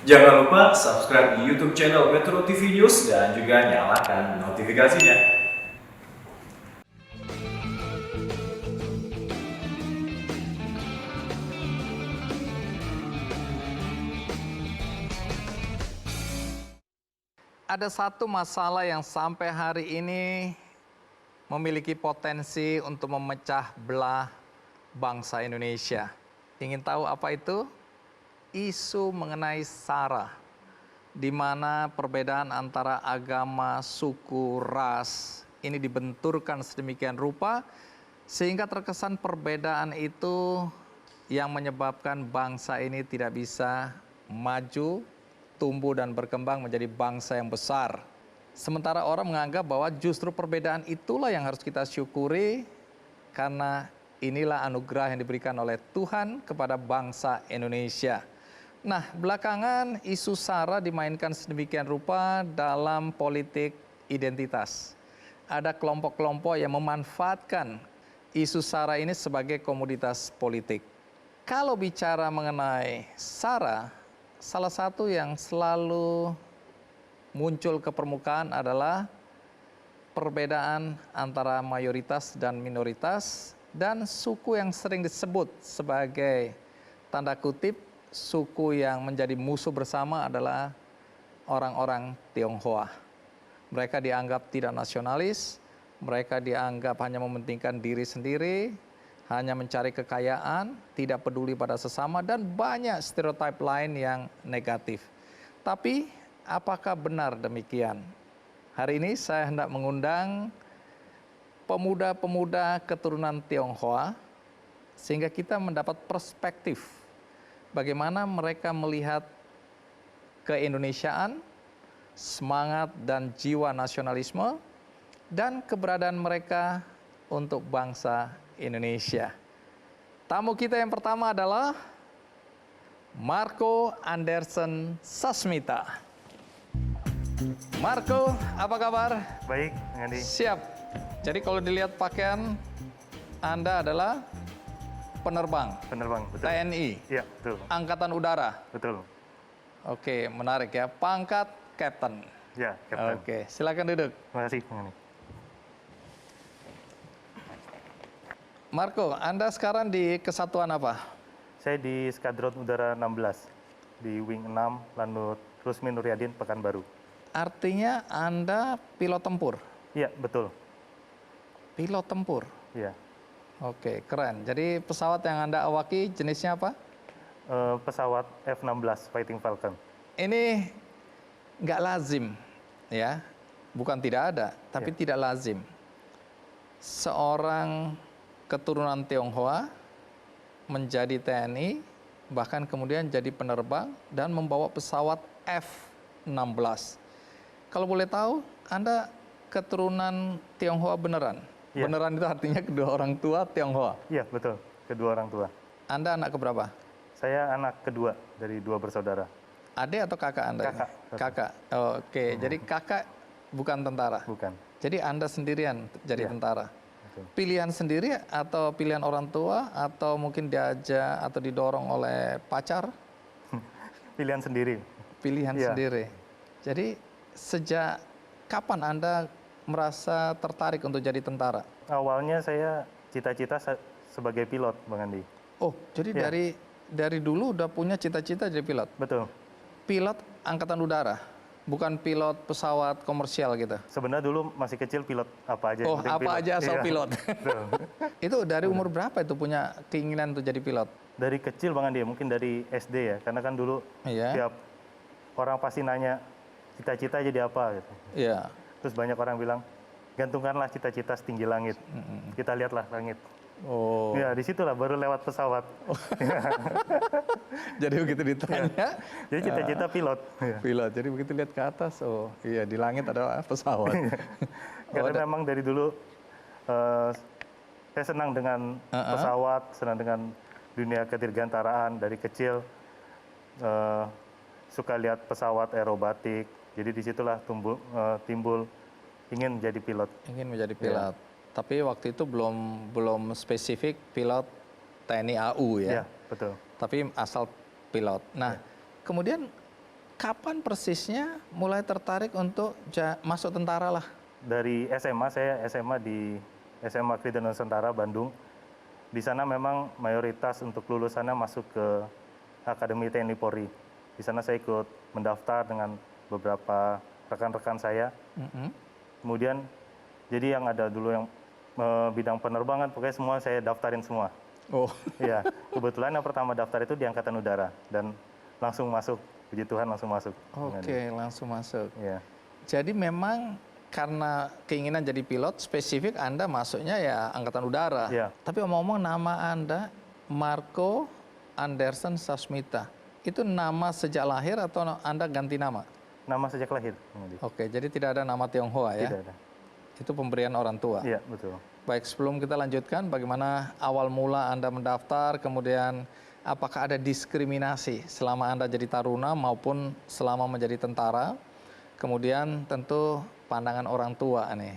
Jangan lupa subscribe di YouTube channel Metro TV News dan juga nyalakan notifikasinya. Ada satu masalah yang sampai hari ini memiliki potensi untuk memecah belah bangsa Indonesia. Ingin tahu apa itu? Isu mengenai SARA, di mana perbedaan antara agama, suku, ras ini dibenturkan sedemikian rupa sehingga terkesan perbedaan itu yang menyebabkan bangsa ini tidak bisa maju, tumbuh dan berkembang menjadi bangsa yang besar. Sementara orang menganggap bahwa justru perbedaan itulah yang harus kita syukuri karena inilah anugerah yang diberikan oleh Tuhan kepada bangsa Indonesia. Nah, belakangan isu SARA dimainkan sedemikian rupa dalam politik identitas. Ada kelompok-kelompok yang memanfaatkan isu SARA ini sebagai komoditas politik. Kalau bicara mengenai SARA, salah satu yang selalu muncul ke permukaan adalah perbedaan antara mayoritas dan minoritas dan suku yang sering disebut sebagai tanda kutip suku yang menjadi musuh bersama adalah orang-orang Tionghoa. Mereka dianggap tidak nasionalis, mereka dianggap hanya mementingkan diri sendiri, hanya mencari kekayaan, tidak peduli pada sesama, dan banyak stereotip lain yang negatif. Tapi apakah benar demikian? Hari ini saya hendak mengundang pemuda-pemuda keturunan Tionghoa sehingga kita mendapat perspektif bagaimana mereka melihat keindonesiaan, semangat dan jiwa nasionalisme, dan keberadaan mereka untuk bangsa Indonesia. Tamu kita yang pertama adalah Marco Anderson Sasmita. Marco, apa kabar? Baik, Andi. Siap. Jadi kalau dilihat pakaian, Anda adalah penerbang. Penerbang, betul. TNI. Iya, betul. Angkatan Udara. Betul. Oke, menarik ya. Pangkat Kapten. Ya, Kapten. Oke, silakan duduk. Terima kasih, Andi. Marco, Anda sekarang di kesatuan apa? Saya di Skadron Udara 16 di Wing 6 Lanut Rusmin Nuryadin Pekanbaru. Artinya Anda pilot tempur. Iya, betul. Pilot tempur. Iya. Oke, keren. Jadi pesawat yang Anda awaki jenisnya apa? Pesawat F-16 Fighting Falcon. Ini nggak lazim, ya. Bukan tidak ada, tapi tidak lazim. Seorang keturunan Tionghoa menjadi TNI, bahkan kemudian jadi penerbang dan membawa pesawat F-16. Kalau boleh tahu, Anda keturunan Tionghoa beneran? Iya. Beneran itu artinya kedua orang tua Tionghoa? Iya, betul. Kedua orang tua. Anda anak keberapa? Saya anak kedua dari dua bersaudara. Adik atau kakak Anda? Kakak. Kakak. Oke, jadi kakak bukan tentara? Bukan. Jadi Anda sendirian jadi Iya. tentara? Betul. Pilihan sendiri atau pilihan orang tua atau mungkin diajak atau didorong oleh pacar? Pilihan sendiri. Pilihan Iya. sendiri. Jadi sejak kapan Anda merasa tertarik untuk jadi tentara? Awalnya saya cita-cita sebagai pilot, Bang Andi. Oh, jadi Iya. dari dulu udah punya cita-cita jadi pilot? Betul. Pilot angkatan udara, bukan pilot pesawat komersial gitu? Sebenarnya dulu masih kecil pilot apa aja. Oh, yang penting apa pilot. aja asal Iya. pilot. Betul. Itu dari umur berapa itu punya keinginan untuk jadi pilot? Dari kecil Bang Andi, mungkin dari SD ya. Karena kan dulu Iya. tiap orang pasti nanya cita-cita jadi apa gitu. Iya. Terus banyak orang bilang, gantungkanlah cita-cita setinggi langit. Kita lihatlah langit. Oh. Ya, disitulah baru lewat pesawat. Jadi begitu ditanya, Jadi cita-cita pilot. pilot. Jadi begitu lihat ke atas, oh iya di langit ada pesawat. Karena memang dari dulu saya senang dengan pesawat, senang dengan dunia kedirgantaraan dari kecil. Suka lihat pesawat aerobatik. Jadi disitulah timbul ingin jadi pilot. Ingin menjadi pilot. Tapi waktu itu belum spesifik pilot TNI AU ya. Iya, betul. Tapi asal pilot. Nah, kemudian kapan persisnya mulai tertarik untuk masuk tentara lah? Dari SMA, saya SMA di SMA Krida Nusantara, Bandung. Di sana memang mayoritas untuk lulusannya masuk ke Akademi TNI Polri. Di sana saya ikut mendaftar dengan beberapa rekan-rekan saya. Kemudian, jadi yang ada dulu yang bidang penerbangan, pokoknya semua saya daftarin semua. Oh, Iya, kebetulan yang pertama daftar itu di Angkatan Udara dan langsung masuk. Puji Tuhan langsung masuk. oke, langsung masuk. Iya, Jadi memang karena keinginan jadi pilot, spesifik Anda masuknya ya Angkatan Udara. Iya. Tapi omong-omong, nama Anda Marco Andersen Sasmita. Itu nama sejak lahir atau Anda ganti nama? nama sejak lahir. Bung Adi. Oke, jadi tidak ada nama Tionghoa ya? Tidak ada. Itu pemberian orang tua. Iya, betul. Baik, sebelum kita lanjutkan, bagaimana awal mula Anda mendaftar, kemudian apakah ada diskriminasi selama Anda jadi taruna maupun selama menjadi tentara? Kemudian tentu pandangan orang tua nih.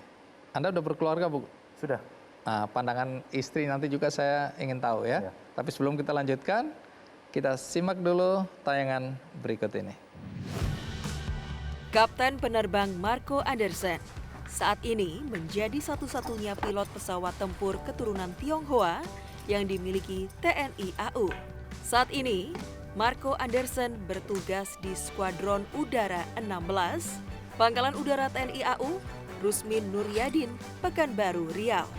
Anda udah berkeluarga, Bu? Sudah. Nah, pandangan istri nanti juga saya ingin tahu ya. Ya. Tapi sebelum kita lanjutkan, kita simak dulu tayangan berikut ini. Kapten penerbang Marco Andersen saat ini menjadi satu-satunya pilot pesawat tempur keturunan Tionghoa yang dimiliki TNI AU. Saat ini, Marco Andersen bertugas di Skuadron Udara 16, Pangkalan Udara TNI AU, Rusmin Nuryadin, Pekanbaru, Riau.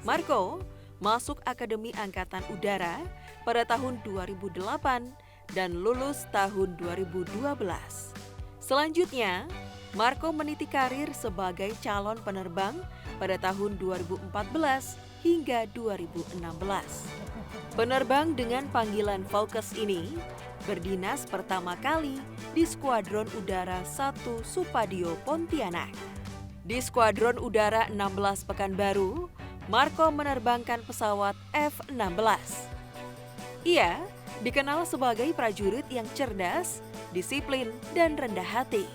Marco masuk Akademi Angkatan Udara pada tahun 2008 dan lulus tahun 2012. Selanjutnya, Marco meniti karir sebagai calon penerbang pada tahun 2014 hingga 2016. Penerbang dengan panggilan Focus ini berdinas pertama kali di Skuadron Udara 1 Supadio Pontianak. Di Skuadron Udara 16 Pekanbaru, Marco menerbangkan pesawat F-16. Ia dikenal sebagai prajurit yang cerdas, disiplin, dan rendah hati.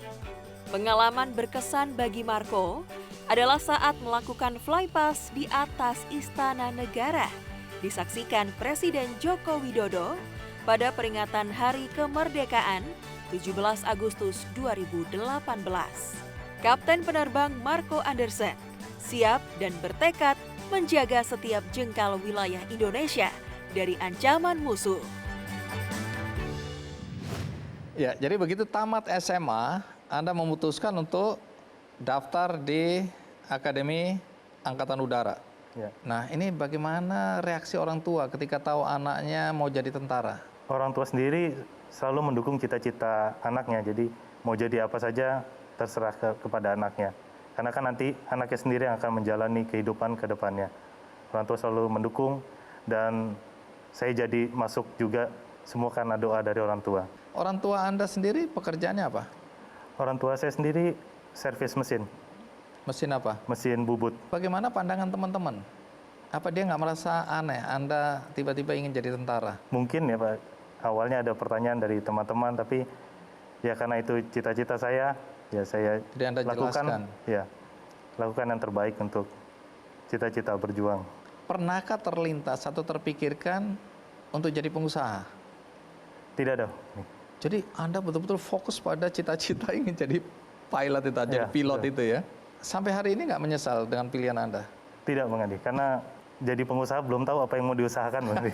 Pengalaman berkesan bagi Marco adalah saat melakukan flypass di atas Istana Negara, disaksikan Presiden Joko Widodo pada peringatan Hari Kemerdekaan 17 Agustus 2018. Kapten penerbang Marco Andersen siap dan bertekad menjaga setiap jengkal wilayah Indonesia dari ancaman musuh. Ya, jadi begitu tamat SMA, Anda memutuskan untuk daftar di Akademi Angkatan Udara. Ya. Nah, ini bagaimana reaksi orang tua ketika tahu anaknya mau jadi tentara? Orang tua sendiri selalu mendukung cita-cita anaknya, jadi mau jadi apa saja terserah kepada anaknya. Karena kan nanti anaknya sendiri yang akan menjalani kehidupan ke depannya. Orang tua selalu mendukung dan saya jadi masuk juga semua karena doa dari orang tua. Orang tua Anda sendiri pekerjaannya apa? Orang tua saya sendiri servis mesin, Mesin apa? mesin bubut. Bagaimana pandangan teman-teman? Apa dia nggak merasa aneh Anda tiba-tiba ingin jadi tentara? Mungkin ya Pak, awalnya ada pertanyaan dari teman-teman, tapi ya karena itu cita-cita saya, ya saya Jadi Anda jelaskan. lakukan yang terbaik untuk cita-cita berjuang. Pernahkah terlintas atau terpikirkan untuk jadi pengusaha? Tidak ada. Jadi Anda betul-betul fokus pada cita-cita ingin jadi pilot itu, jadi Ya, pilot betul. itu ya. Sampai hari ini nggak menyesal dengan pilihan Anda? Tidak Bang Adi, karena jadi pengusaha belum tahu apa yang mau diusahakan Bang Adi.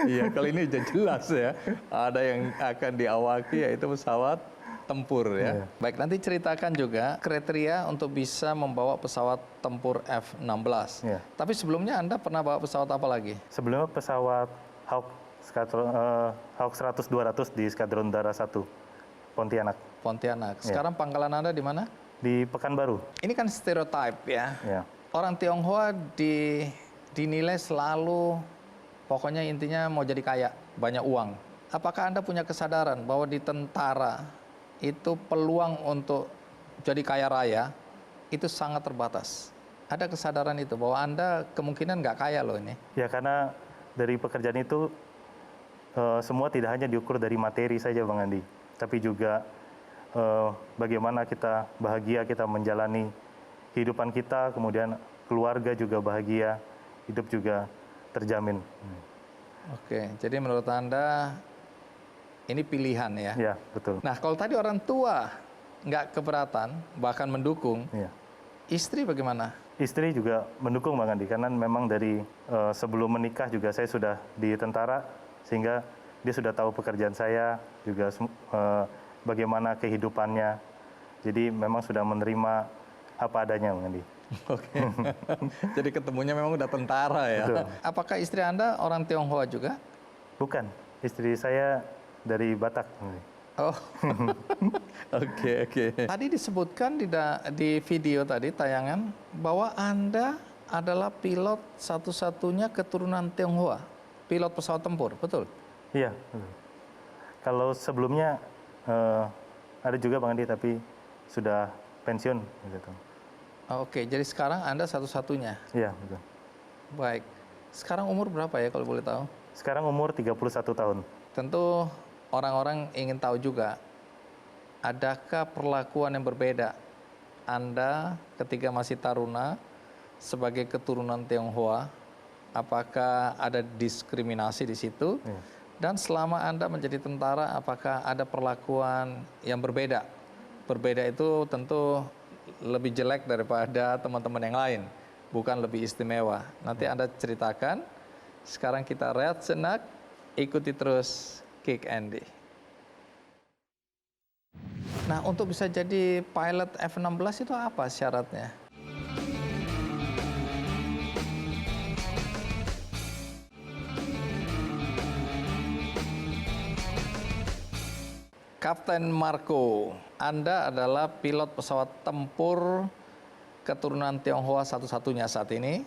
Iya, kalau ini sudah jelas ya. Ada yang akan diawaki yaitu pesawat tempur ya. Iya. Baik, nanti ceritakan juga kriteria untuk bisa membawa pesawat tempur F-16. Iya. Tapi sebelumnya Anda pernah bawa pesawat apa lagi? Sebelumnya pesawat Hawk 100-200 di Skadron Udara 1 Pontianak Pontianak. Iya. Sekarang pangkalan Anda di mana? di Pekanbaru. Ini kan stereotype ya. Ya. Orang Tionghoa dinilai selalu pokoknya intinya mau jadi kaya, banyak uang. Apakah Anda punya kesadaran bahwa di tentara itu peluang untuk jadi kaya raya itu sangat terbatas? Ada kesadaran itu bahwa Anda kemungkinan nggak kaya loh ini. Ya karena dari pekerjaan itu semua tidak hanya diukur dari materi saja Bang Andi, tapi juga bagaimana kita bahagia kita menjalani kehidupan kita, kemudian keluarga juga bahagia, hidup juga terjamin. Oke, jadi menurut Anda Ini pilihan ya. Ya, betul. Nah, kalau tadi orang tua nggak keberatan, bahkan mendukung, Ya. istri bagaimana? Istri juga mendukung Bang Andi, karena memang dari sebelum menikah juga saya sudah di tentara, sehingga dia sudah tahu pekerjaan saya, juga bagaimana kehidupannya. Jadi memang sudah menerima apa adanya Bang Andi. Oke. Jadi ketemunya memang udah tentara ya. Betul. Apakah istri Anda orang Tionghoa juga? Bukan, istri saya dari Batak. Bang Andi. Oh, oke. Tadi disebutkan di video tadi tayangan bahwa Anda adalah pilot satu-satunya keturunan Tionghoa, pilot pesawat tempur, betul? Iya, betul. Kalau sebelumnya ada juga Bang Andi, tapi sudah pensiun. Gitu. Oke, jadi sekarang Anda satu-satunya. Iya, betul. Baik. Sekarang umur berapa ya kalau boleh tahu? Sekarang umur 31 tahun. Tentu orang-orang ingin tahu juga, adakah perlakuan yang berbeda Anda ketika masih taruna sebagai keturunan Tionghoa? Apakah ada diskriminasi di situ? Iya. Dan selama Anda menjadi tentara, apakah ada perlakuan yang berbeda? Berbeda itu tentu lebih jelek daripada teman-teman yang lain, bukan lebih istimewa. Nanti Anda ceritakan. Sekarang kita rehat senak, ikuti terus Kick Andy. Nah, untuk bisa jadi pilot F-16 itu apa syaratnya? Kapten Marco, Anda adalah pilot pesawat tempur keturunan Tionghoa satu-satunya saat ini.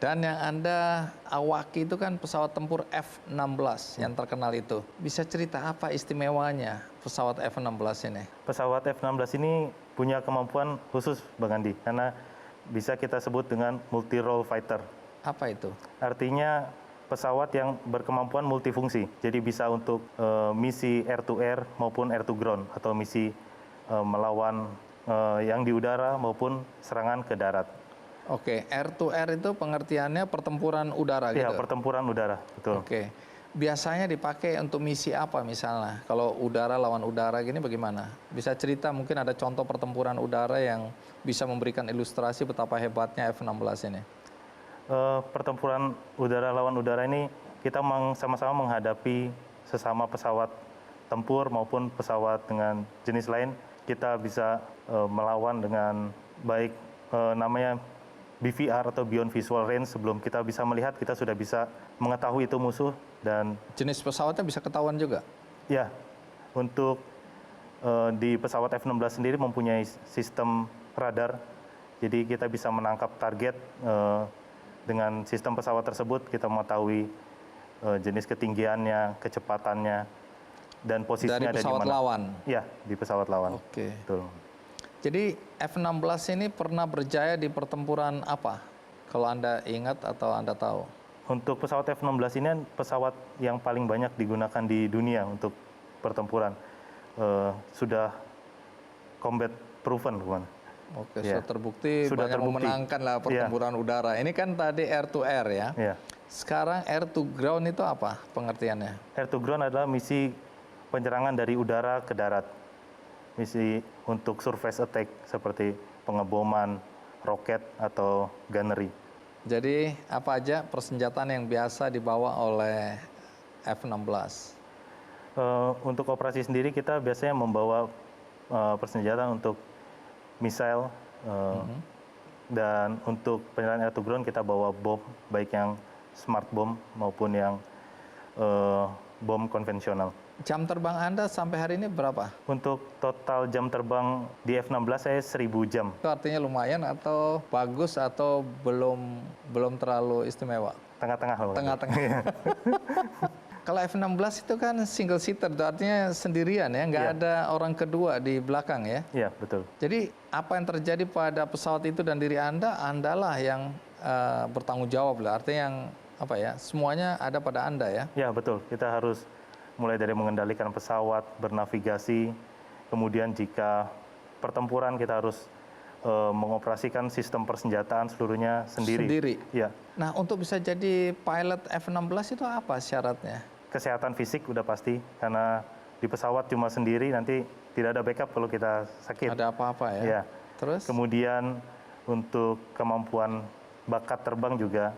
Dan yang Anda awaki itu kan pesawat tempur F-16 yang terkenal itu. Bisa cerita apa istimewanya pesawat F-16 ini? Pesawat F-16 ini punya kemampuan khusus Bang Andi, karena bisa kita sebut dengan multi-role fighter. Apa itu? Artinya pesawat yang berkemampuan multifungsi. Jadi bisa untuk misi air-to-air maupun air-to-ground, atau misi melawan yang di udara maupun serangan ke darat. Oke, air-to-air itu pengertiannya pertempuran udara gitu? Iya, pertempuran udara, betul. Oke. Biasanya dipakai untuk misi apa misalnya? Kalau udara lawan udara gini bagaimana? Bisa cerita mungkin ada contoh pertempuran udara yang bisa memberikan ilustrasi betapa hebatnya F-16 ini? Pertempuran udara lawan udara ini kita sama-sama menghadapi sesama pesawat tempur maupun pesawat dengan jenis lain. Kita bisa melawan dengan baik namanya BVR atau Beyond Visual Range. Sebelum kita bisa melihat, kita sudah bisa mengetahui itu musuh. Dan jenis pesawatnya bisa ketahuan juga? Ya, untuk di pesawat F-16 sendiri mempunyai sistem radar. Jadi kita bisa menangkap target dengan sistem pesawat tersebut. Kita mengetahui jenis ketinggiannya, kecepatannya, dan posisinya ada di mana. Dari pesawat lawan? Ya, di pesawat lawan. Oke. Betul. Jadi F-16 ini pernah berjaya di pertempuran apa? Kalau Anda ingat atau Anda tahu? Untuk pesawat F-16 ini pesawat yang paling banyak digunakan di dunia untuk pertempuran. Sudah combat proven, bukan? Oke, Ya. sudah terbukti Sudah banyak terbukti. memenangkan lah pertempuran udara. Ini kan tadi air to air ya. Ya. Sekarang air to ground itu apa pengertiannya? Air to ground adalah misi penyerangan dari udara ke darat. Misi untuk surface attack seperti pengeboman, roket, atau gunnery. Jadi apa aja persenjataan yang biasa dibawa oleh F-16? Untuk operasi sendiri kita biasanya membawa persenjataan untuk misail, dan untuk penyerangan air to ground kita bawa bom, baik yang smart bomb maupun yang bom konvensional. Jam terbang Anda sampai hari ini berapa? Untuk total jam terbang di F-16 saya 1000 jam. Itu artinya lumayan atau bagus atau belum terlalu istimewa? Tengah-tengah. Tengah-tengah. Kalau F-16 itu kan single seater, itu artinya sendirian ya, nggak ada orang kedua di belakang ya? Iya, betul. Jadi apa yang terjadi pada pesawat itu dan diri Anda, Andalah yang bertanggung jawab lah. Artinya yang apa ya, semuanya ada pada Anda ya? Ya, betul. Kita harus mulai dari mengendalikan pesawat, bernavigasi, kemudian jika pertempuran kita harus mengoperasikan sistem persenjataan seluruhnya sendiri. Ya. Nah, untuk bisa jadi pilot F-16 itu apa syaratnya? Kesehatan fisik udah pasti, karena di pesawat cuma sendiri, nanti tidak ada backup kalau kita sakit. Ada apa-apa ya? Ya. Terus? Kemudian untuk kemampuan bakat terbang juga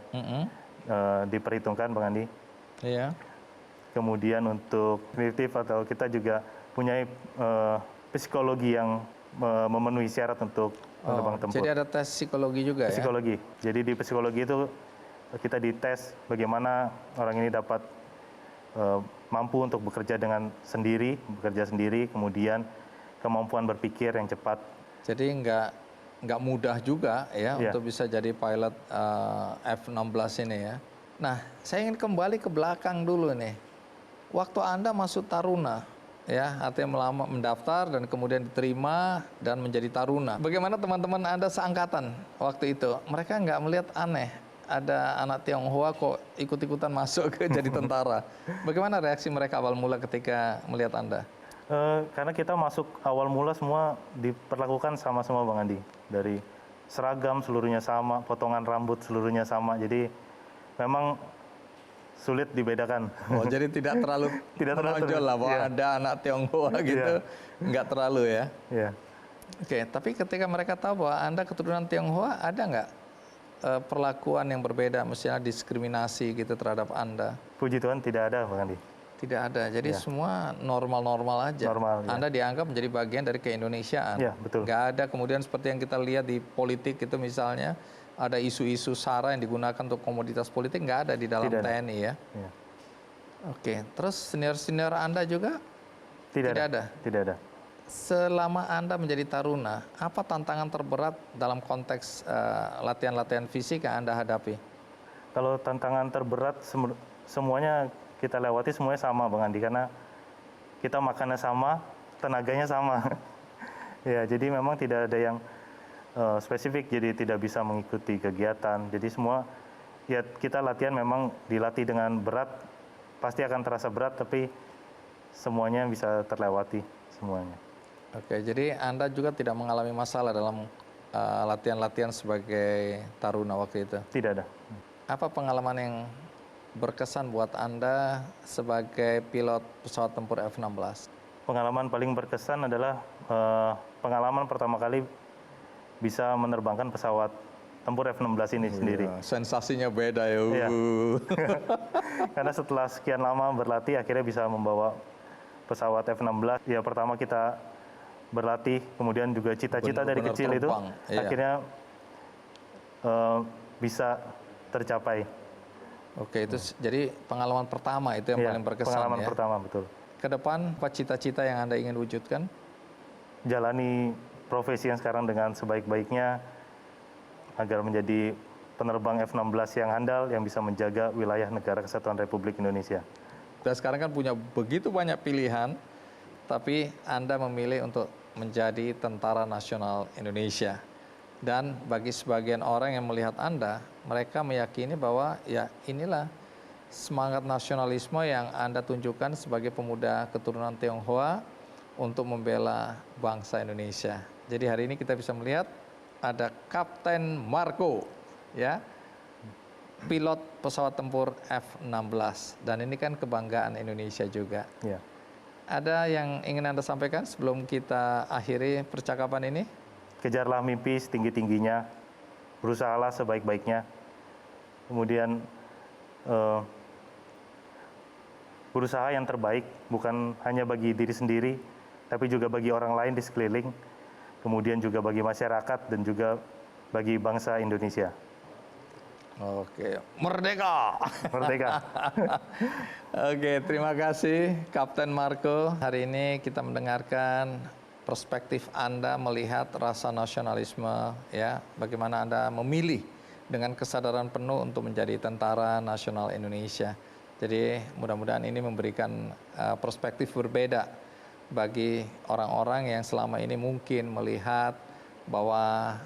diperhitungkan, Bang Andi. Iya. Kemudian untuk kognitif atau kita juga punya psikologi yang memenuhi syarat untuk menerbang tempur. Jadi ada tes psikologi juga ya? Psikologi. Jadi di psikologi itu kita dites bagaimana orang ini dapat mampu untuk bekerja sendiri, kemudian kemampuan berpikir yang cepat. Jadi nggak mudah juga ya Iya. untuk bisa jadi pilot F-16 ini ya. Nah, saya ingin kembali ke belakang dulu nih. Waktu Anda masuk Taruna, ya artinya mendaftar dan kemudian diterima dan menjadi Taruna. Bagaimana teman-teman Anda seangkatan waktu itu? Mereka nggak melihat aneh, ada anak Tionghoa kok ikut-ikutan masuk ke jadi tentara. Bagaimana reaksi mereka awal mula ketika melihat Anda? Karena kita masuk awal mula semua diperlakukan sama semua, Bang Andi. Dari seragam seluruhnya sama, potongan rambut seluruhnya sama. Jadi memang sulit dibedakan. Oh, jadi tidak terlalu menonjol lah bahwa ada anak Tionghoa gitu, nggak terlalu ya. Iya. Oke, tapi ketika mereka tahu bahwa Anda keturunan Tionghoa, ada nggak perlakuan yang berbeda, misalnya diskriminasi gitu terhadap Anda? Puji Tuhan tidak ada, Bang Andi. Tidak ada, jadi semua normal-normal aja. Normal, ya. Anda dianggap menjadi bagian dari keindonesiaan. Iya, betul. Nggak ada kemudian seperti yang kita lihat di politik itu misalnya, ada isu-isu SARA yang digunakan untuk komoditas politik, nggak ada di dalam Tidak ada. TNI ya. Iya. Oke, terus senior-senior Anda juga Tidak tidak ada? Tidak ada. Selama Anda menjadi Taruna, apa tantangan terberat dalam konteks latihan-latihan fisik yang Anda hadapi? Kalau tantangan terberat semuanya kita lewati semuanya sama, Bang Andi, karena kita makannya sama, tenaganya sama. Ya, jadi memang tidak ada yang spesifik, jadi tidak bisa mengikuti kegiatan. Jadi semua ya kita latihan memang dilatih dengan berat, pasti akan terasa berat, tapi semuanya bisa terlewati semuanya. Oke, jadi Anda juga tidak mengalami masalah dalam latihan-latihan sebagai Taruna waktu itu? Tidak ada. Apa pengalaman yang berkesan buat Anda sebagai pilot pesawat tempur F-16? Pengalaman paling berkesan adalah pengalaman pertama kali bisa menerbangkan pesawat tempur F-16 ini sendiri. Sensasinya beda ya. Iya. Karena setelah sekian lama berlatih, akhirnya bisa membawa pesawat F-16. Ya pertama kita berlatih, kemudian juga cita-cita dari Benar-benar kecil terbang, itu iya. akhirnya bisa tercapai. Oke, itu jadi pengalaman pertama itu yang Iya, paling berkesan pengalaman ya. pertama, betul. Ke depan, apa cita-cita yang Anda ingin wujudkan? Jalani profesi yang sekarang dengan sebaik-baiknya agar menjadi penerbang F-16 yang handal yang bisa menjaga wilayah negara kesatuan Republik Indonesia. Dan sekarang kan punya begitu banyak pilihan, tapi Anda memilih untuk menjadi Tentara Nasional Indonesia. Dan bagi sebagian orang yang melihat Anda, mereka meyakini bahwa ya inilah semangat nasionalisme yang Anda tunjukkan sebagai pemuda keturunan Tionghoa untuk membela bangsa Indonesia. Jadi hari ini kita bisa melihat ada Kapten Marco, ya, pilot pesawat tempur F-16. Dan ini kan kebanggaan Indonesia juga. Ya. Ada yang ingin Anda sampaikan sebelum kita akhiri percakapan ini? Kejarlah mimpi setinggi-tingginya, berusahalah sebaik-baiknya, kemudian berusaha yang terbaik, bukan hanya bagi diri sendiri, tapi juga bagi orang lain di sekeliling, kemudian juga bagi masyarakat dan juga bagi bangsa Indonesia. Oke, merdeka! Merdeka! Oke, terima kasih Kapten Marco. Hari ini kita mendengarkan perspektif Anda melihat rasa nasionalisme, ya, bagaimana Anda memilih dengan kesadaran penuh untuk menjadi Tentara Nasional Indonesia. Jadi mudah-mudahan ini memberikan perspektif berbeda bagi orang-orang yang selama ini mungkin melihat bahwa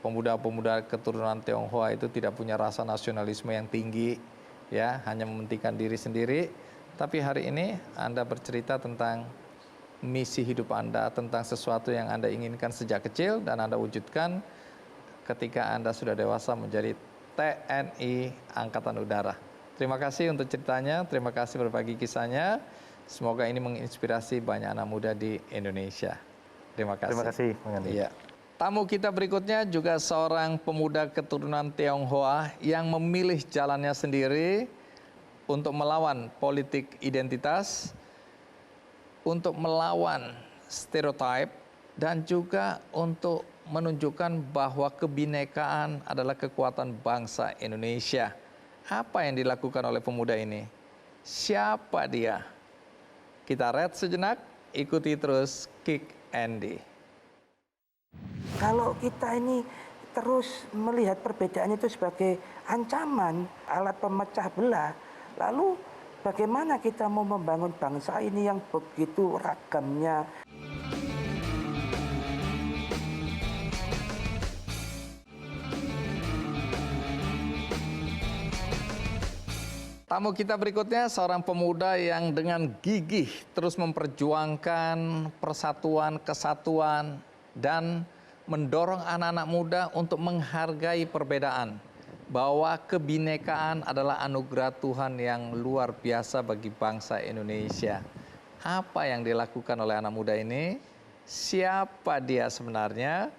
pemuda-pemuda keturunan Tionghoa itu tidak punya rasa nasionalisme yang tinggi, ya, hanya mementingkan diri sendiri. Tapi hari ini Anda bercerita tentang misi hidup Anda, tentang sesuatu yang Anda inginkan sejak kecil dan Anda wujudkan ketika Anda sudah dewasa menjadi TNI Angkatan Udara. Terima kasih untuk ceritanya, terima kasih berbagi kisahnya. Semoga ini menginspirasi banyak anak muda di Indonesia. Terima kasih. Terima kasih, Bang Andi. Iya. Tamu kita berikutnya juga seorang pemuda keturunan Tionghoa yang memilih jalannya sendiri untuk melawan politik identitas, untuk melawan stereotip, dan juga untuk menunjukkan bahwa kebinekaan adalah kekuatan bangsa Indonesia. Apa yang dilakukan oleh pemuda ini? Siapa dia? Kita rehat sejenak, ikuti terus Kick Andy. Kalau kita ini terus melihat perbedaan itu sebagai ancaman, alat pemecah belah, lalu bagaimana kita mau membangun bangsa ini yang begitu ragamnya? Tamu kita berikutnya seorang pemuda yang dengan gigih terus memperjuangkan persatuan, kesatuan, dan mendorong anak-anak muda untuk menghargai perbedaan. Bahwa kebinekaan adalah anugerah Tuhan yang luar biasa bagi bangsa Indonesia. Apa yang dilakukan oleh anak muda ini? Siapa dia sebenarnya?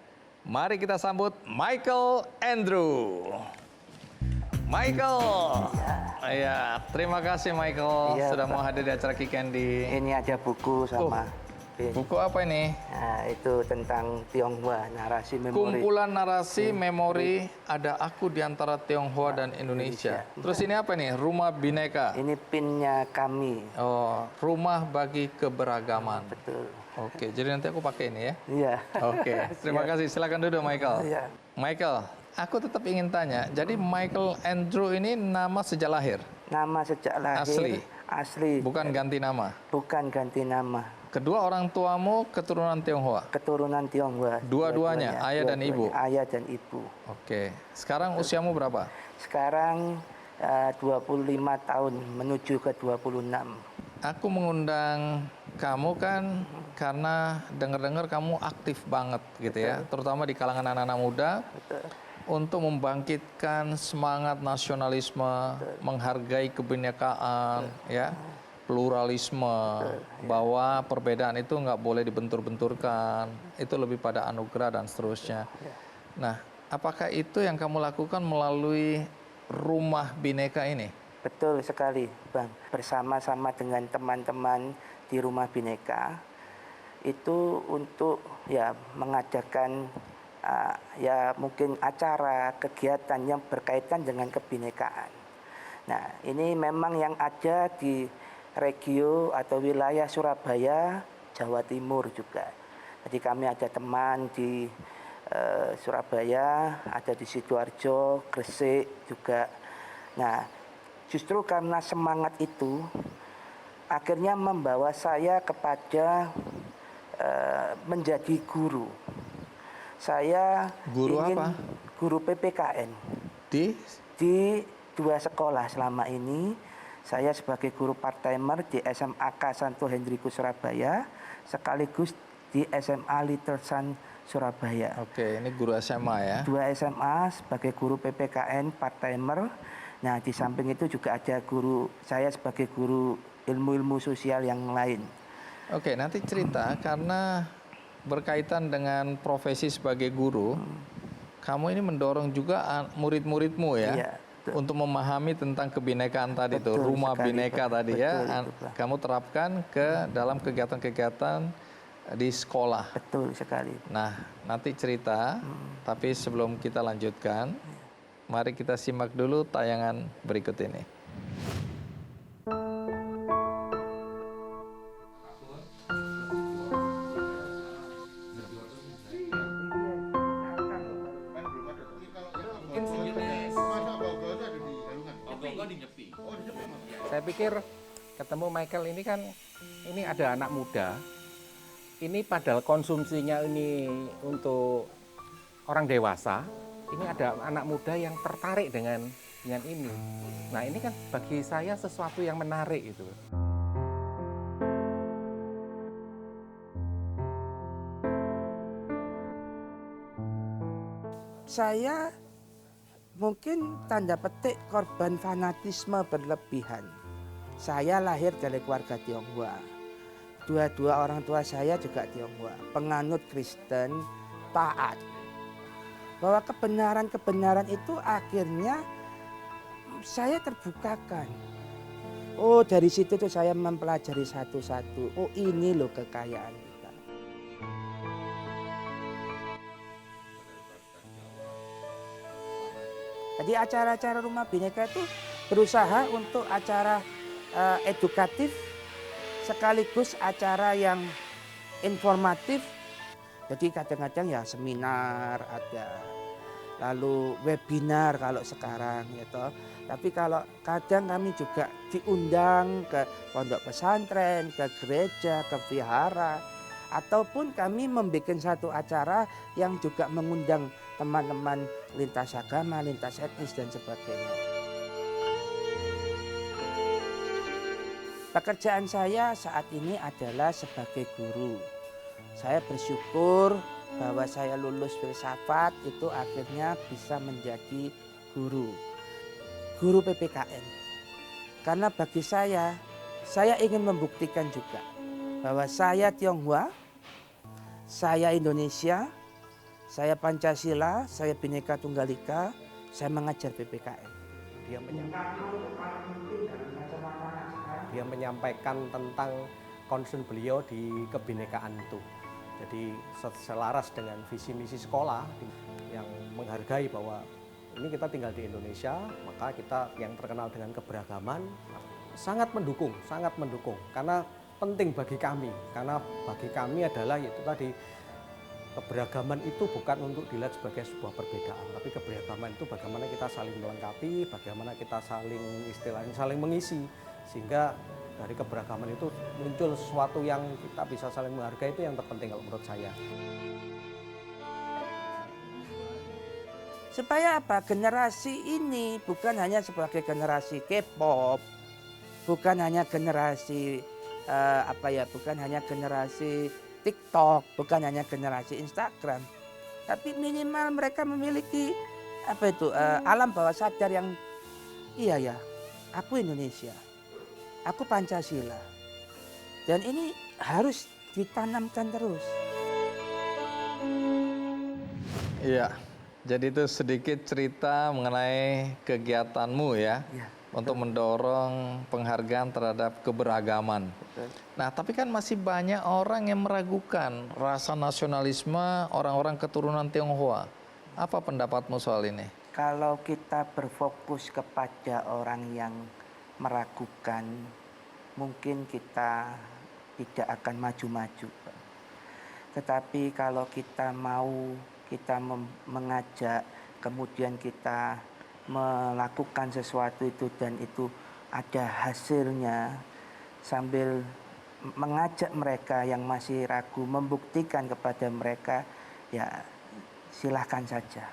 Mari kita sambut Michael Andrew. Michael, ya terima kasih Michael Iya, sudah Pak. mau hadir di acara Kick Andy. Ini ada buku sama Buku apa ini? Nah, itu tentang Tionghoa, narasi memori. Kumpulan narasi memori ada aku di antara Tionghoa dan Indonesia. Terus ini apa nih? Rumah Bhinneka. Ini pinnya kami. Oh, rumah bagi keberagaman. Betul. Oke, jadi nanti aku pakai ini ya. Iya. Oke, terima kasih. Silakan duduk Michael. Iya. Michael, aku tetap ingin tanya. Jadi Michael Andrew ini nama sejak lahir? Nama sejak lahir asli. Bukan ganti nama. Bukan ganti nama. Kedua orang tuamu keturunan Tionghoa? Keturunan Tionghoa. Dua-duanya, ayah dan ibu? Ayah dan ibu. Oke. Sekarang usiamu berapa? Sekarang 25 tahun menuju ke 26. Aku mengundang kamu kan karena dengar-dengar kamu aktif banget gitu ya, terutama di kalangan anak-anak muda untuk membangkitkan semangat nasionalisme, menghargai kebinekaan, ya, pluralisme, bahwa perbedaan itu nggak boleh dibentur-benturkan, itu lebih pada anugerah dan seterusnya. Nah, apakah itu yang kamu lakukan melalui Rumah Bhinneka ini? Betul sekali, Bang. Bersama-sama dengan teman-teman di Rumah Bhinneka itu untuk ya mengadakan ya mungkin acara kegiatan yang berkaitan dengan kebinekaan. Nah, ini memang yang ada di regio atau wilayah Surabaya, Jawa Timur juga. Jadi kami ada teman di Surabaya, ada di Sidoarjo, Gresik juga. Nah, justru karena semangat itu akhirnya membawa saya kepada menjadi guru. Saya Guru ingin apa? Guru PPKN di 2 sekolah selama ini. Saya sebagai guru part-timer di SMAK Santo Hendrikus Surabaya sekaligus di SMA Little Sun Surabaya. Oke, ini guru SMA ya? 2 SMA sebagai guru PPKN part-timer. Nah, di samping itu juga ada guru saya sebagai guru ilmu-ilmu sosial yang lain. Oke, nanti cerita karena berkaitan dengan profesi sebagai guru, kamu ini mendorong juga murid-muridmu ya, Iya, betul. untuk memahami tentang kebinekaan tadi itu, Betul Rumah sekali, Bhinneka Pak. tadi Betul ya, itu, Pak. kamu terapkan ke dalam kegiatan-kegiatan di sekolah. Betul sekali. Nah, nanti cerita, tapi sebelum kita lanjutkan, mari kita simak dulu tayangan berikut ini. Saya pikir ketemu Michael ini kan, ini ada anak muda, ini padahal konsumsinya ini untuk orang dewasa, ini ada anak muda yang tertarik dengan ini. Nah, ini kan bagi saya sesuatu yang menarik itu. Saya mungkin tanda petik korban fanatisme berlebihan. saya lahir dari keluarga Tionghoa. Dua-dua orang tua saya juga Tionghoa, penganut Kristen, taat. Bahwa kebenaran-kebenaran itu akhirnya saya terbukakan. Oh, dari situ tuh saya mempelajari satu-satu. Oh, ini loh kekayaan kita. Jadi acara-acara Rumah Bhinneka itu berusaha untuk acara edukatif sekaligus acara yang informatif. Jadi kadang-kadang ya seminar ada, lalu webinar kalau sekarang gitu. Tapi kalau kadang kami juga diundang ke pondok pesantren, ke gereja, ke vihara, ataupun kami membuat satu acara yang juga mengundang teman-teman lintas agama, lintas etnis dan sebagainya. Pekerjaan saya saat ini adalah sebagai guru. Saya bersyukur bahwa saya lulus filsafat itu akhirnya bisa menjadi guru PPKN. Karena bagi saya ingin membuktikan juga bahwa saya Tionghoa, saya Indonesia, saya Pancasila, saya Bhinneka Tunggal Ika, saya mengajar PPKN. Dia menyampaikan tentang concern beliau di kebinekaan itu. Jadi selaras dengan visi misi sekolah yang menghargai bahwa ini kita tinggal di Indonesia, maka kita yang terkenal dengan keberagaman sangat mendukung karena penting bagi kami, karena bagi kami adalah yaitu tadi keberagaman itu bukan untuk dilihat sebagai sebuah perbedaan, tapi keberagaman itu bagaimana kita saling melengkapi, bagaimana kita saling mengisi, sehingga dari keberagaman itu muncul sesuatu yang kita bisa saling menghargai, itu yang terpenting kalau menurut saya. Supaya apa? Generasi ini bukan hanya sebagai generasi K-pop, bukan hanya generasi bukan hanya generasi TikTok, bukan hanya generasi Instagram, tapi minimal mereka memiliki alam bawah sadar yang iya ya, aku Indonesia, aku Pancasila, dan ini harus ditanamkan terus. Iya, jadi itu sedikit cerita mengenai kegiatanmu ya, untuk mendorong penghargaan terhadap keberagaman. Betul. Nah, tapi kan masih banyak orang yang meragukan rasa nasionalisme orang-orang keturunan Tionghoa. Apa pendapatmu soal ini? Kalau kita berfokus kepada orang yang meragukan, mungkin kita tidak akan maju-maju. Tetapi kalau kita mau, kita mengajak, kemudian kita melakukan sesuatu itu dan itu ada hasilnya, sambil mengajak mereka yang masih ragu, membuktikan kepada mereka, ya silahkan saja.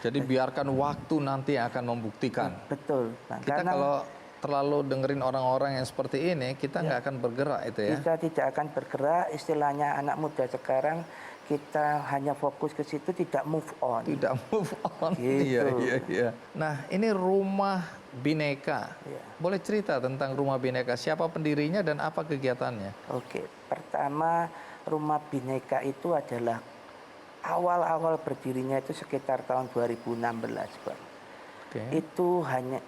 Jadi biarkan waktu nanti akan membuktikan. Betul, Bang. Kita Karena kalau terlalu dengerin orang-orang yang seperti ini, kita nggak akan bergerak itu ya. kita tidak akan bergerak, istilahnya anak muda sekarang, kita hanya fokus ke situ, tidak move on. Tidak move on. Gitu. Iya. Nah, ini Rumah Bhinneka. Iya. Boleh cerita tentang Rumah Bhinneka, siapa pendirinya dan apa kegiatannya? Oke, pertama Rumah Bhinneka itu adalah awal-awal berdirinya itu sekitar tahun 2016, Bang. Oke.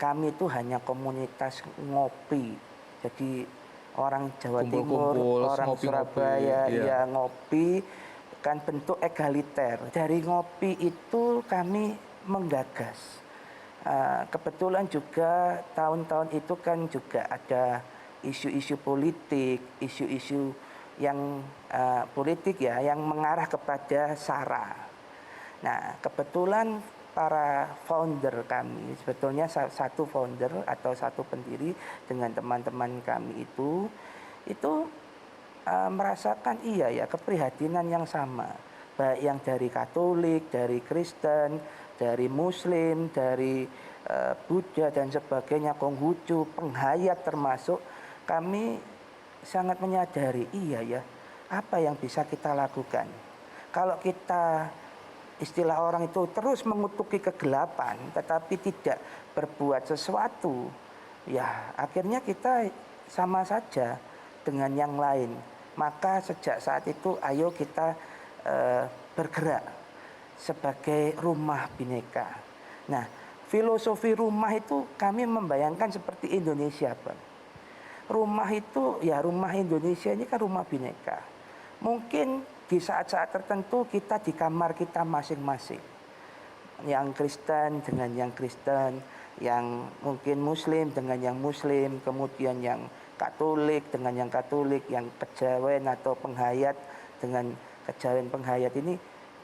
Kami itu hanya komunitas ngopi. Jadi orang Jawa Timur, Kumpul-kumpul, orang ngopi-ngopi, Surabaya, iya. ya ngopi, kan bentuk egaliter. Dari ngopi itu kami menggagas. Kebetulan juga tahun-tahun itu kan juga ada isu-isu politik, isu-isu yang politik ya, yang mengarah kepada SARA. Nah, kebetulan para founder kami, sebetulnya satu founder atau satu pendiri dengan teman-teman kami itu merasakan iya ya, keprihatinan yang sama, baik yang dari Katolik, dari Kristen, dari Muslim, dari Buddha dan sebagainya, Konghucu, penghayat termasuk, kami sangat menyadari iya ya, apa yang bisa kita lakukan. Kalau kita, istilah orang itu, terus mengutuki kegelapan tetapi tidak berbuat sesuatu, ya akhirnya kita sama saja dengan yang lain. Maka sejak saat itu ayo kita bergerak sebagai rumah bineka. Nah, filosofi rumah itu kami membayangkan seperti Indonesia, Bang. Rumah itu, ya rumah Indonesia ini kan rumah bineka. Mungkin di saat-saat tertentu kita di kamar kita masing-masing. Yang Kristen dengan yang Kristen, yang mungkin Muslim dengan yang Muslim, kemudian yang Katolik dengan yang Katolik, yang kejawen atau penghayat dengan kejawen penghayat ini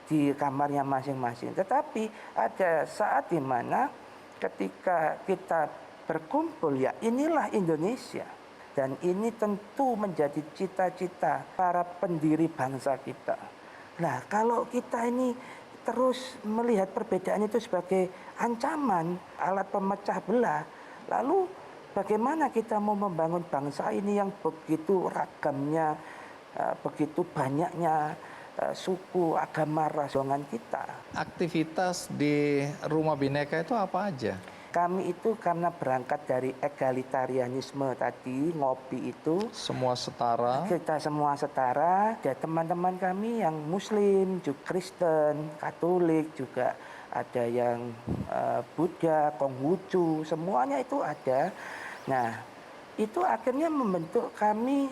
di kamarnya masing-masing. Tetapi ada saat di mana ketika kita berkumpul, ya inilah Indonesia. Dan ini tentu menjadi cita-cita para pendiri bangsa kita. Nah, kalau kita ini terus melihat perbedaan itu sebagai ancaman, alat pemecah belah, lalu bagaimana kita mau membangun bangsa ini yang begitu ragamnya, begitu banyaknya suku, agama, ras, golongan kita. Aktivitas di Rumah Bineka itu apa aja? Kami itu karena berangkat dari egalitarianisme tadi, ngopi itu. Semua setara. Kita semua setara, ada teman-teman kami yang Muslim, juga Kristen, Katolik, juga ada yang Buddha, Konghucu, semuanya itu ada. Nah, itu akhirnya membentuk kami,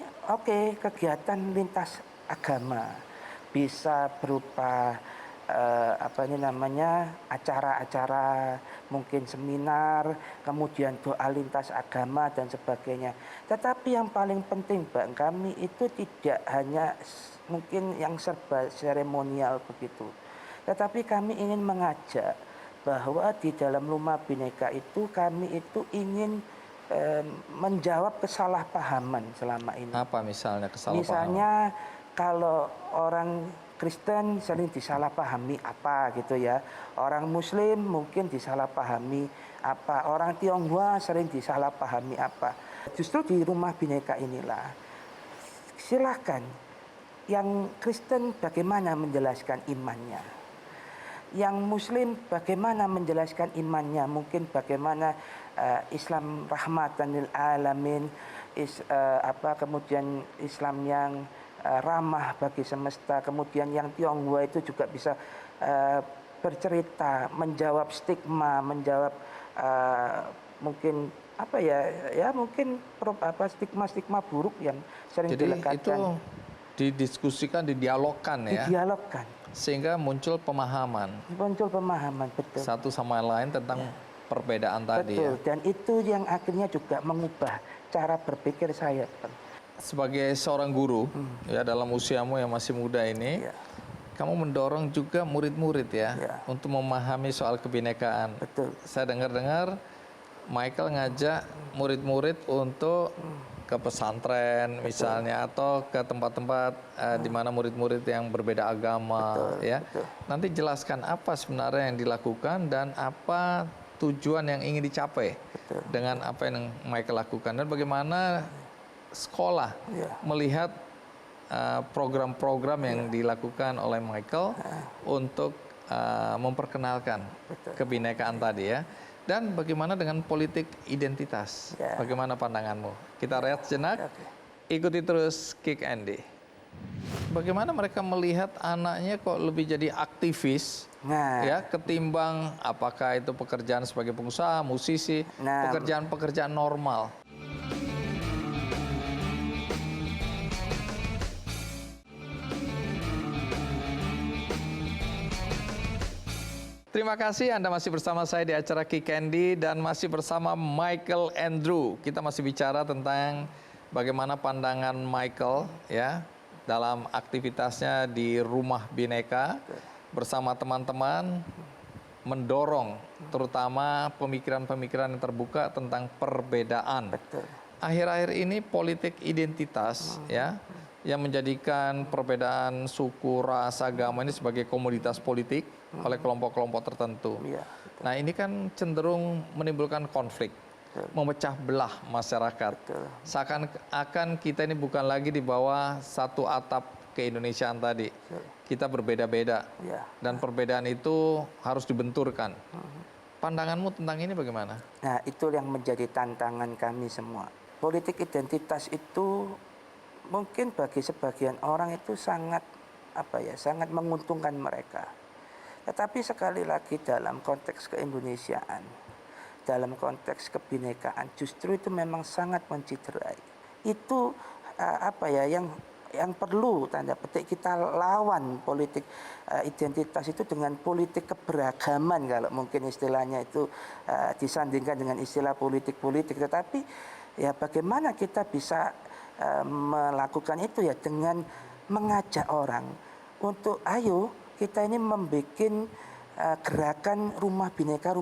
kegiatan lintas agama. Bisa berupa acara-acara, mungkin seminar, kemudian doa lintas agama dan sebagainya. Tetapi yang paling penting, Bang, kami itu tidak hanya mungkin yang serba seremonial begitu. Tetapi kami ingin mengajak bahwa di dalam Rumah Bineka itu kami itu ingin menjawab kesalahpahaman selama ini. Apa misalnya kesalahpahaman? Misalnya kalau orang Kristen sering disalahpahami apa gitu ya. Orang Muslim mungkin disalahpahami apa. Orang Tionghoa sering disalahpahami apa. Justru di Rumah Bineka inilah silakan yang Kristen bagaimana menjelaskan imannya. Yang Muslim bagaimana menjelaskan imannya. Mungkin bagaimana Islam rahmatan lil alamin, kemudian Islam yang ramah bagi semesta, kemudian yang Tionghoa itu juga bisa bercerita, menjawab stigma, menjawab mungkin mungkin stigma buruk yang sering dilekatkan. Jadi itu didiskusikan, didialogkan ya. Didialogkan. Sehingga muncul pemahaman. Muncul pemahaman, betul. Satu sama lain tentang perbedaan tadi. Betul. Ya. Dan itu yang akhirnya juga mengubah cara berpikir saya. Sebagai seorang guru, ya dalam usiamu yang masih muda ini, kamu mendorong juga murid-murid ya, untuk memahami soal kebinekaan. Betul. Saya dengar-dengar Michael ngajak murid-murid untuk ke pesantren misalnya, atau ke tempat-tempat di mana murid-murid yang berbeda agama. Ya. Nanti jelaskan apa sebenarnya yang dilakukan dan apa tujuan yang ingin dicapai dengan apa yang Michael lakukan, dan bagaimana sekolah melihat program-program yang dilakukan oleh Michael untuk memperkenalkan kebinekaan tadi ya. Dan bagaimana dengan politik identitas? Bagaimana pandanganmu? Kita rehat sejenak. Ikuti terus Kick Andy. Bagaimana mereka melihat anaknya kok lebih jadi aktivis ya, ketimbang apakah itu pekerjaan sebagai pengusaha, musisi, pekerjaan-pekerjaan normal? Terima kasih Anda masih bersama saya di acara Kick Andy dan masih bersama Michael Andrew. Kita masih bicara tentang bagaimana pandangan Michael ya dalam aktivitasnya di Rumah Bineka bersama teman-teman mendorong terutama pemikiran-pemikiran yang terbuka tentang perbedaan. Akhir-akhir ini politik identitas ya yang menjadikan perbedaan suku, ras, agama ini sebagai komoditas politik oleh kelompok-kelompok tertentu. Nah ini kan cenderung menimbulkan konflik, memecah belah masyarakat. Seakan-akan kita ini bukan lagi di bawah satu atap keindonesiaan tadi. Kita berbeda-beda dan perbedaan itu harus dibenturkan. Pandanganmu tentang ini bagaimana? Nah itu yang menjadi tantangan kami semua. politik identitas itu mungkin bagi sebagian orang itu sangat sangat menguntungkan mereka. Tetapi sekali lagi dalam konteks keindonesiaan, dalam konteks kebinekaan, justru itu memang sangat menciderai. Itu yang perlu tanda petik kita lawan politik identitas itu dengan politik keberagaman, kalau mungkin istilahnya itu disandingkan dengan istilah politik. Tetapi ya bagaimana kita bisa melakukan itu ya dengan mengajak orang untuk ayo kita ini membuat gerakan rumah bineka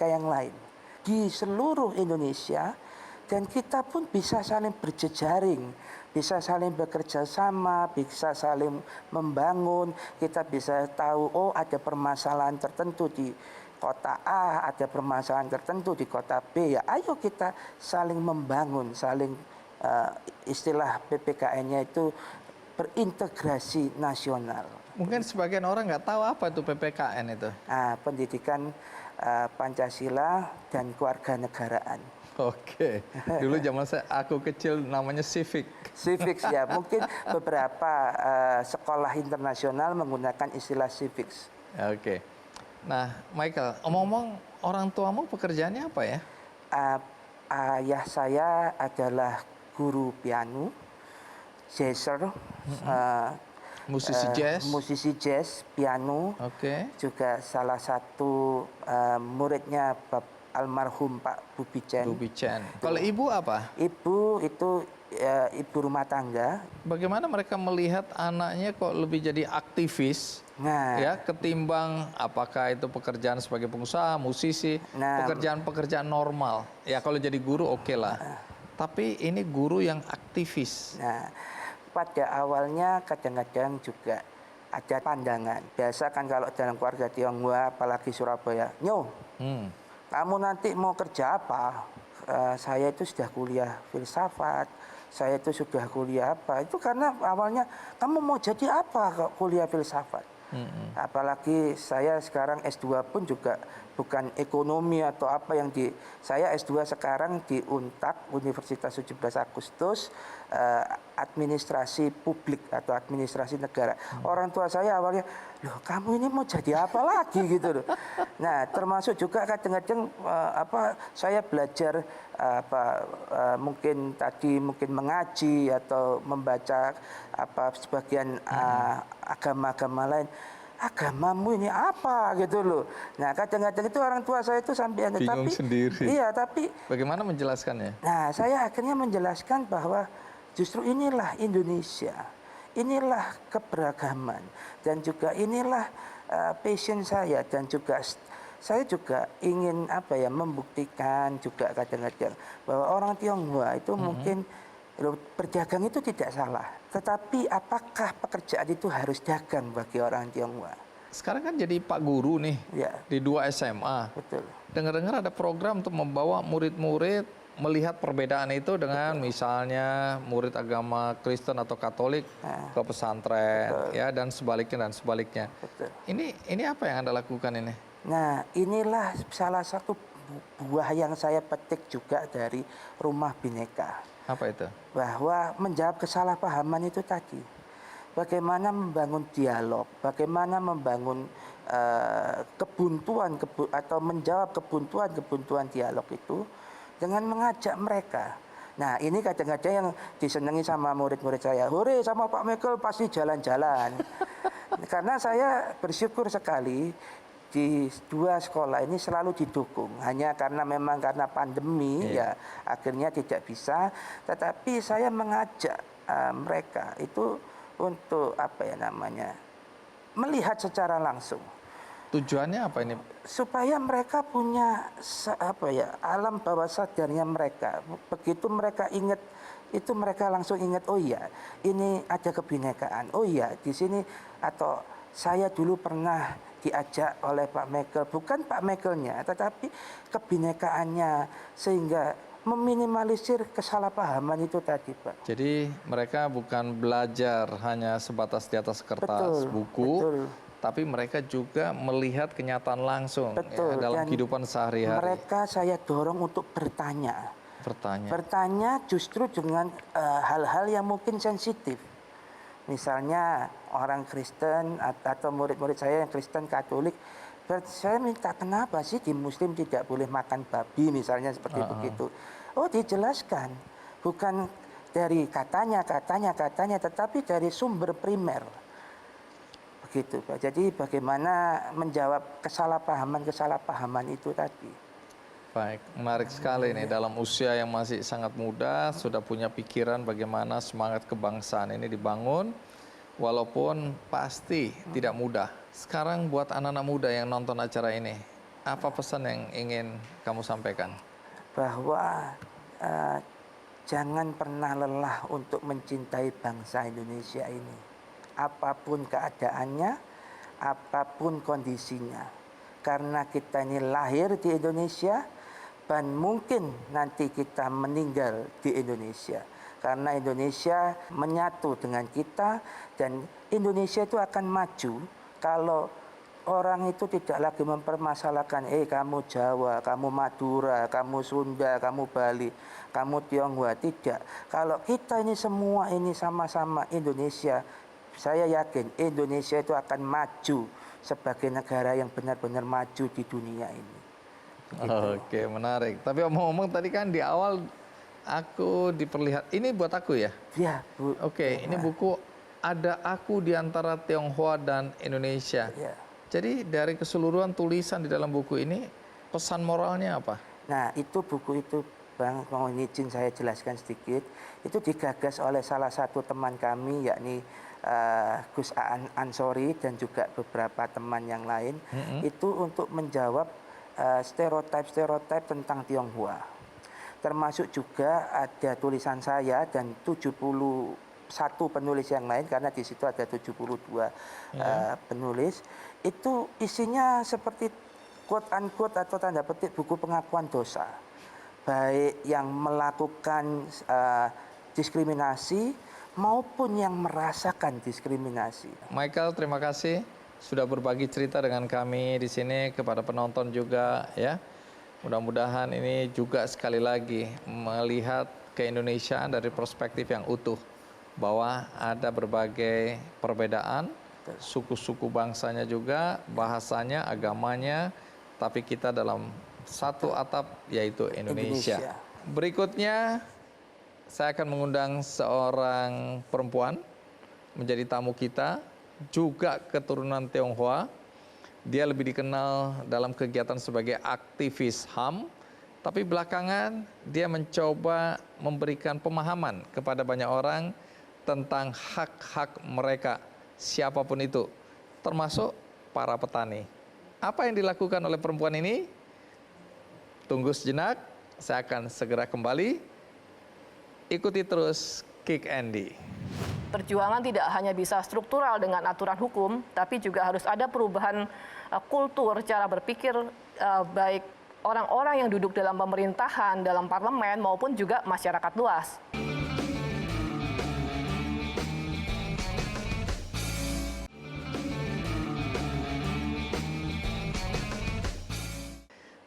yang lain di seluruh Indonesia, dan kita pun bisa saling berjejaring, bisa saling bekerja sama, bisa saling membangun. Kita bisa tahu ada permasalahan tertentu di kota A, ada permasalahan tertentu di kota B, ya ayo kita saling membangun, saling istilah PPKN-nya itu berintegrasi nasional. Mungkin sebagian orang nggak tahu apa itu PPKN itu. Pendidikan Pancasila dan kewarganegaraan. Oke, dulu zaman aku kecil namanya civic. Civics ya, mungkin beberapa sekolah internasional menggunakan istilah civics. Oke, nah Michael, omong-omong orang tuamu pekerjaannya apa ya? Ayah saya adalah guru piano, jazzer, musisi jazz, piano. Oke. Juga salah satu muridnya almarhum Pak Bubijen. Kalau ibu apa? Ibu itu ibu rumah tangga. Bagaimana mereka melihat anaknya kok lebih jadi aktivis? Ya, ketimbang apakah itu pekerjaan sebagai pengusaha, musisi, pekerjaan-pekerjaan normal. Ya kalau jadi guru oke lah. Tapi ini guru yang aktivis. Nah, pada awalnya kadang-kadang juga ada pandangan. Biasa kan kalau dalam keluarga Tionghoa, apalagi Surabaya, kamu nanti mau kerja apa? Saya itu sudah kuliah filsafat, saya itu sudah kuliah apa? Itu karena awalnya kamu mau jadi apa kalau kuliah filsafat? Apalagi saya sekarang S2 pun juga bukan ekonomi atau apa yang saya S2 sekarang di UNTAD, Universitas 17 Agustus, administrasi publik atau administrasi negara. Orang tua saya awalnya, loh kamu ini mau jadi apa lagi gitu loh. Nah, termasuk juga kadang-kadang saya belajar mungkin mengaji atau membaca sebagian agama-agama lain. Agamamu ini apa gitu loh. Nah, kadang-kadang itu orang tua saya itu sampai bingung sendiri. Iya, tapi bagaimana menjelaskannya? Nah, saya akhirnya menjelaskan bahwa justru inilah Indonesia. Inilah keberagaman dan juga inilah passion saya, dan juga saya juga ingin membuktikan juga kadang-kadang bahwa orang Tionghoa itu mungkin berdagang itu tidak salah, tetapi apakah pekerjaan itu harus dagang bagi orang Tionghoa? Sekarang kan jadi Pak Guru nih di 2 SMA. Betul. Dengar-dengar ada program untuk membawa murid-murid melihat perbedaan itu dengan misalnya murid agama Kristen atau Katolik ke pesantren, ya, dan sebaliknya. Betul. Ini apa yang Anda lakukan ini? Nah, inilah salah satu buah yang saya petik juga dari Rumah Bineka. Apa itu? Bahwa menjawab kesalahpahaman itu tadi. Bagaimana membangun dialog, bagaimana membangun kebuntuan atau menjawab kebuntuan dialog itu dengan mengajak mereka. Nah, ini kadang-kadang yang disenangi sama murid-murid saya. Hore, sama Pak Michael pasti jalan-jalan. Karena saya bersyukur sekali di 2 sekolah ini selalu didukung. Hanya karena pandemi ya akhirnya tidak bisa. Tetapi saya mengajak mereka itu untuk melihat secara langsung. Tujuannya apa ini? Supaya mereka punya alam bawah sadarnya mereka. Begitu mereka ingat itu, mereka langsung ingat, oh iya ini ada kebinekaan. Oh iya di sini, atau saya dulu pernah diajak oleh Pak Michael, bukan Pak Michaelnya, tetapi kebinekaannya, sehingga meminimalisir kesalahpahaman itu tadi, Pak. Jadi mereka bukan belajar hanya sebatas di atas kertas buku, tapi mereka juga melihat kenyataan langsung ya, dalam kehidupan sehari-hari. Mereka saya dorong untuk bertanya. Bertanya justru dengan hal-hal yang mungkin sensitif. Misalnya orang Kristen atau murid-murid saya yang Kristen Katolik, saya minta kenapa sih di Muslim tidak boleh makan babi misalnya seperti begitu. Oh, dijelaskan bukan dari katanya, tetapi dari sumber primer. Begitu Pak. Jadi bagaimana menjawab kesalahpahaman itu tadi. Baik, menarik sekali nih, dalam usia yang masih sangat muda sudah punya pikiran bagaimana semangat kebangsaan ini dibangun, walaupun pasti tidak mudah. Sekarang buat anak-anak muda yang nonton acara ini, apa pesan yang ingin kamu sampaikan? Bahwa jangan pernah lelah untuk mencintai bangsa Indonesia ini. Apapun keadaannya, apapun kondisinya. Karena kita ini lahir di Indonesia, dan mungkin nanti kita meninggal di Indonesia. Karena Indonesia menyatu dengan kita, dan Indonesia itu akan maju kalau orang itu tidak lagi mempermasalahkan, kamu Jawa, kamu Madura, kamu Sunda, kamu Bali, kamu Tionghoa. Tidak. Kalau kita ini semua ini sama-sama Indonesia, saya yakin Indonesia itu akan maju sebagai negara yang benar-benar maju di dunia ini. Begitu. Oke, menarik. Tapi omong-omong tadi kan di awal aku diperlihat, ini buat aku ya? Ya, Bu. Oke, ini buku Ada Aku di Antara Tionghoa dan Indonesia. Ya. Jadi dari keseluruhan tulisan di dalam buku ini, pesan moralnya apa? Nah, itu buku itu, Bang, mohon izin saya jelaskan sedikit. Itu digagas oleh salah satu teman kami, yakni Gus Aan Ansori dan juga beberapa teman yang lain. Itu untuk menjawab stereotip tentang Tionghoa. Termasuk juga ada tulisan saya dan 71 penulis yang lain, karena di situ ada 72 penulis. Itu isinya seperti quote unquote atau tanda petik buku pengakuan dosa. Baik yang melakukan diskriminasi maupun yang merasakan diskriminasi. Michael, terima kasih sudah berbagi cerita dengan kami di sini, kepada penonton juga ya. Mudah-mudahan ini juga sekali lagi melihat keindonesiaan dari perspektif yang utuh, bahwa ada berbagai perbedaan, suku-suku bangsanya juga, bahasanya, agamanya, tapi kita dalam satu atap, yaitu Indonesia. Berikutnya saya akan mengundang seorang perempuan menjadi tamu kita, juga keturunan Tionghoa. Dia lebih dikenal dalam kegiatan sebagai aktivis HAM, tapi belakangan dia mencoba memberikan pemahaman kepada banyak orang tentang hak-hak mereka, siapapun itu, termasuk para petani. Apa yang dilakukan oleh perempuan ini? Tunggu sejenak, saya akan segera kembali. Ikuti terus Kick Andy. Perjuangan tidak hanya bisa struktural dengan aturan hukum, tapi juga harus ada perubahan kultur, cara berpikir, baik orang-orang yang duduk dalam pemerintahan, dalam parlemen, maupun juga masyarakat luas.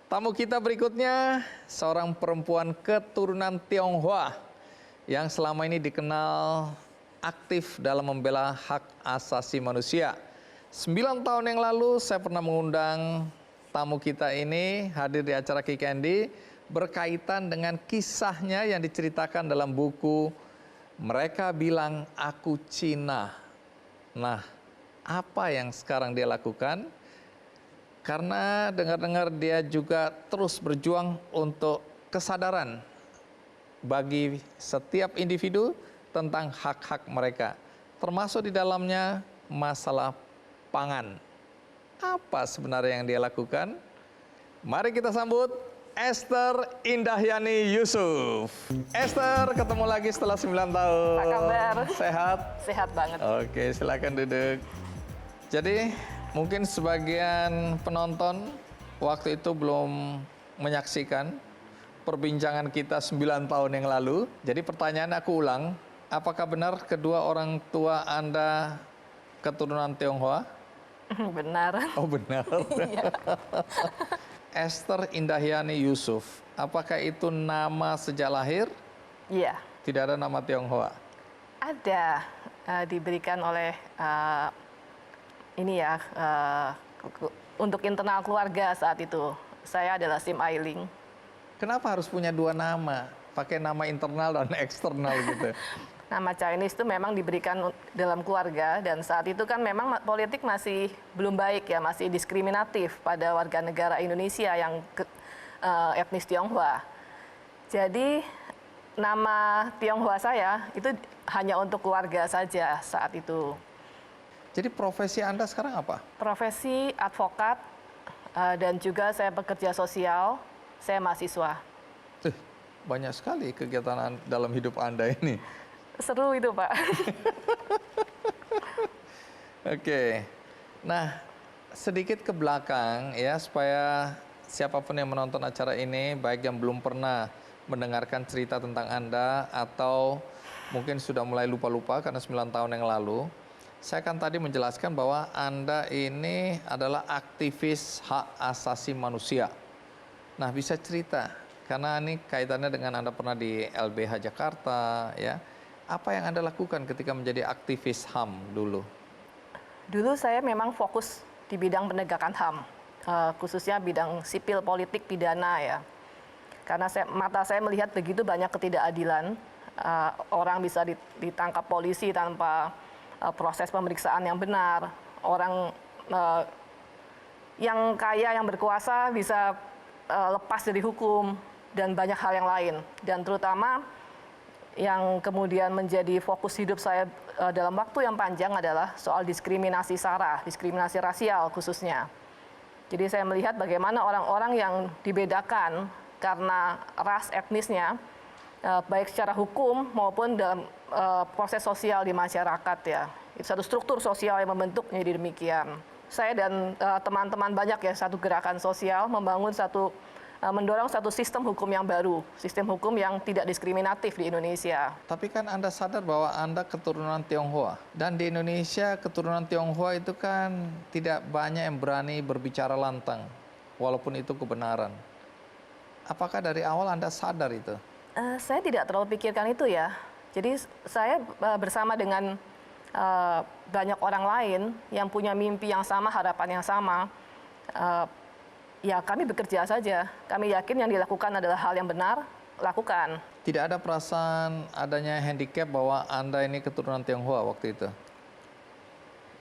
Tamu kita berikutnya, seorang perempuan keturunan Tionghoa yang selama ini dikenal aktif dalam membela hak asasi manusia. 9 tahun yang lalu saya pernah mengundang tamu kita ini hadir di acara Kick Andy berkaitan dengan kisahnya yang diceritakan dalam buku Mereka Bilang Aku Cina. Nah, apa yang sekarang dia lakukan? Karena dengar-dengar dia juga terus berjuang untuk kesadaran bagi setiap individu tentang hak-hak mereka, termasuk di dalamnya masalah pangan. Apa sebenarnya yang dia lakukan? Mari kita sambut Esther Indahyani Yusuf. Esther, ketemu lagi setelah 9 tahun. Apa kabar? Sehat? Sehat banget. Oke, silakan duduk. Jadi, mungkin sebagian penonton waktu itu belum menyaksikan perbincangan kita 9 tahun yang lalu. Jadi pertanyaan aku ulang, apakah benar kedua orang tua Anda keturunan Tionghoa? Benar. Oh benar. Esther Indahyani Yusuf Apakah itu nama sejak lahir? Iya, Tidak ada nama Tionghoa. ada diberikan oleh untuk internal keluarga saat itu. Saya adalah Sim Ailing. Kenapa harus punya dua nama? Pakai nama internal dan eksternal gitu. Nama Chinese itu memang diberikan dalam keluarga dan saat itu kan memang politik masih belum baik ya, masih diskriminatif pada warga negara Indonesia yang etnis Tionghoa. Jadi nama Tionghoa saya itu hanya untuk keluarga saja saat itu. Jadi profesi Anda sekarang apa? Profesi advokat dan juga saya pekerja sosial, saya mahasiswa. Banyak sekali kegiatan dalam hidup Anda ini. Seru itu, Pak. Oke. Nah, sedikit ke belakang ya supaya siapapun yang menonton acara ini baik yang belum pernah mendengarkan cerita tentang Anda atau mungkin sudah mulai lupa-lupa karena 9 tahun yang lalu, saya kan tadi menjelaskan bahwa Anda ini adalah aktivis hak asasi manusia. Nah, bisa cerita karena ini kaitannya dengan Anda pernah di LBH Jakarta ya. Apa yang Anda lakukan ketika menjadi aktivis HAM dulu? Dulu saya memang fokus di bidang penegakan HAM, khususnya bidang sipil, politik, pidana ya. Karena mata saya melihat begitu banyak ketidakadilan, orang bisa ditangkap polisi tanpa proses pemeriksaan yang benar, orang yang kaya, yang berkuasa bisa lepas dari hukum, dan banyak hal yang lain. Dan terutama yang kemudian menjadi fokus hidup saya dalam waktu yang panjang adalah soal diskriminasi SARA, diskriminasi rasial khususnya. Jadi saya melihat bagaimana orang-orang yang dibedakan karena ras etnisnya, baik secara hukum maupun dalam proses sosial di masyarakat ya. Itu satu struktur sosial yang membentuk menjadi demikian. Saya dan teman-teman banyak ya, satu gerakan sosial mendorong satu sistem hukum yang baru, sistem hukum yang tidak diskriminatif di Indonesia. Tapi kan Anda sadar bahwa Anda keturunan Tionghoa. Dan di Indonesia keturunan Tionghoa itu kan tidak banyak yang berani berbicara lantang, walaupun itu kebenaran. Apakah dari awal Anda sadar itu? Saya tidak terlalu pikirkan itu ya. Jadi saya bersama dengan banyak orang lain yang punya mimpi yang sama, harapan yang sama, ya kami bekerja saja. Kami yakin yang dilakukan adalah hal yang benar, lakukan. Tidak ada perasaan adanya handicap bahwa Anda ini keturunan Tionghoa waktu itu?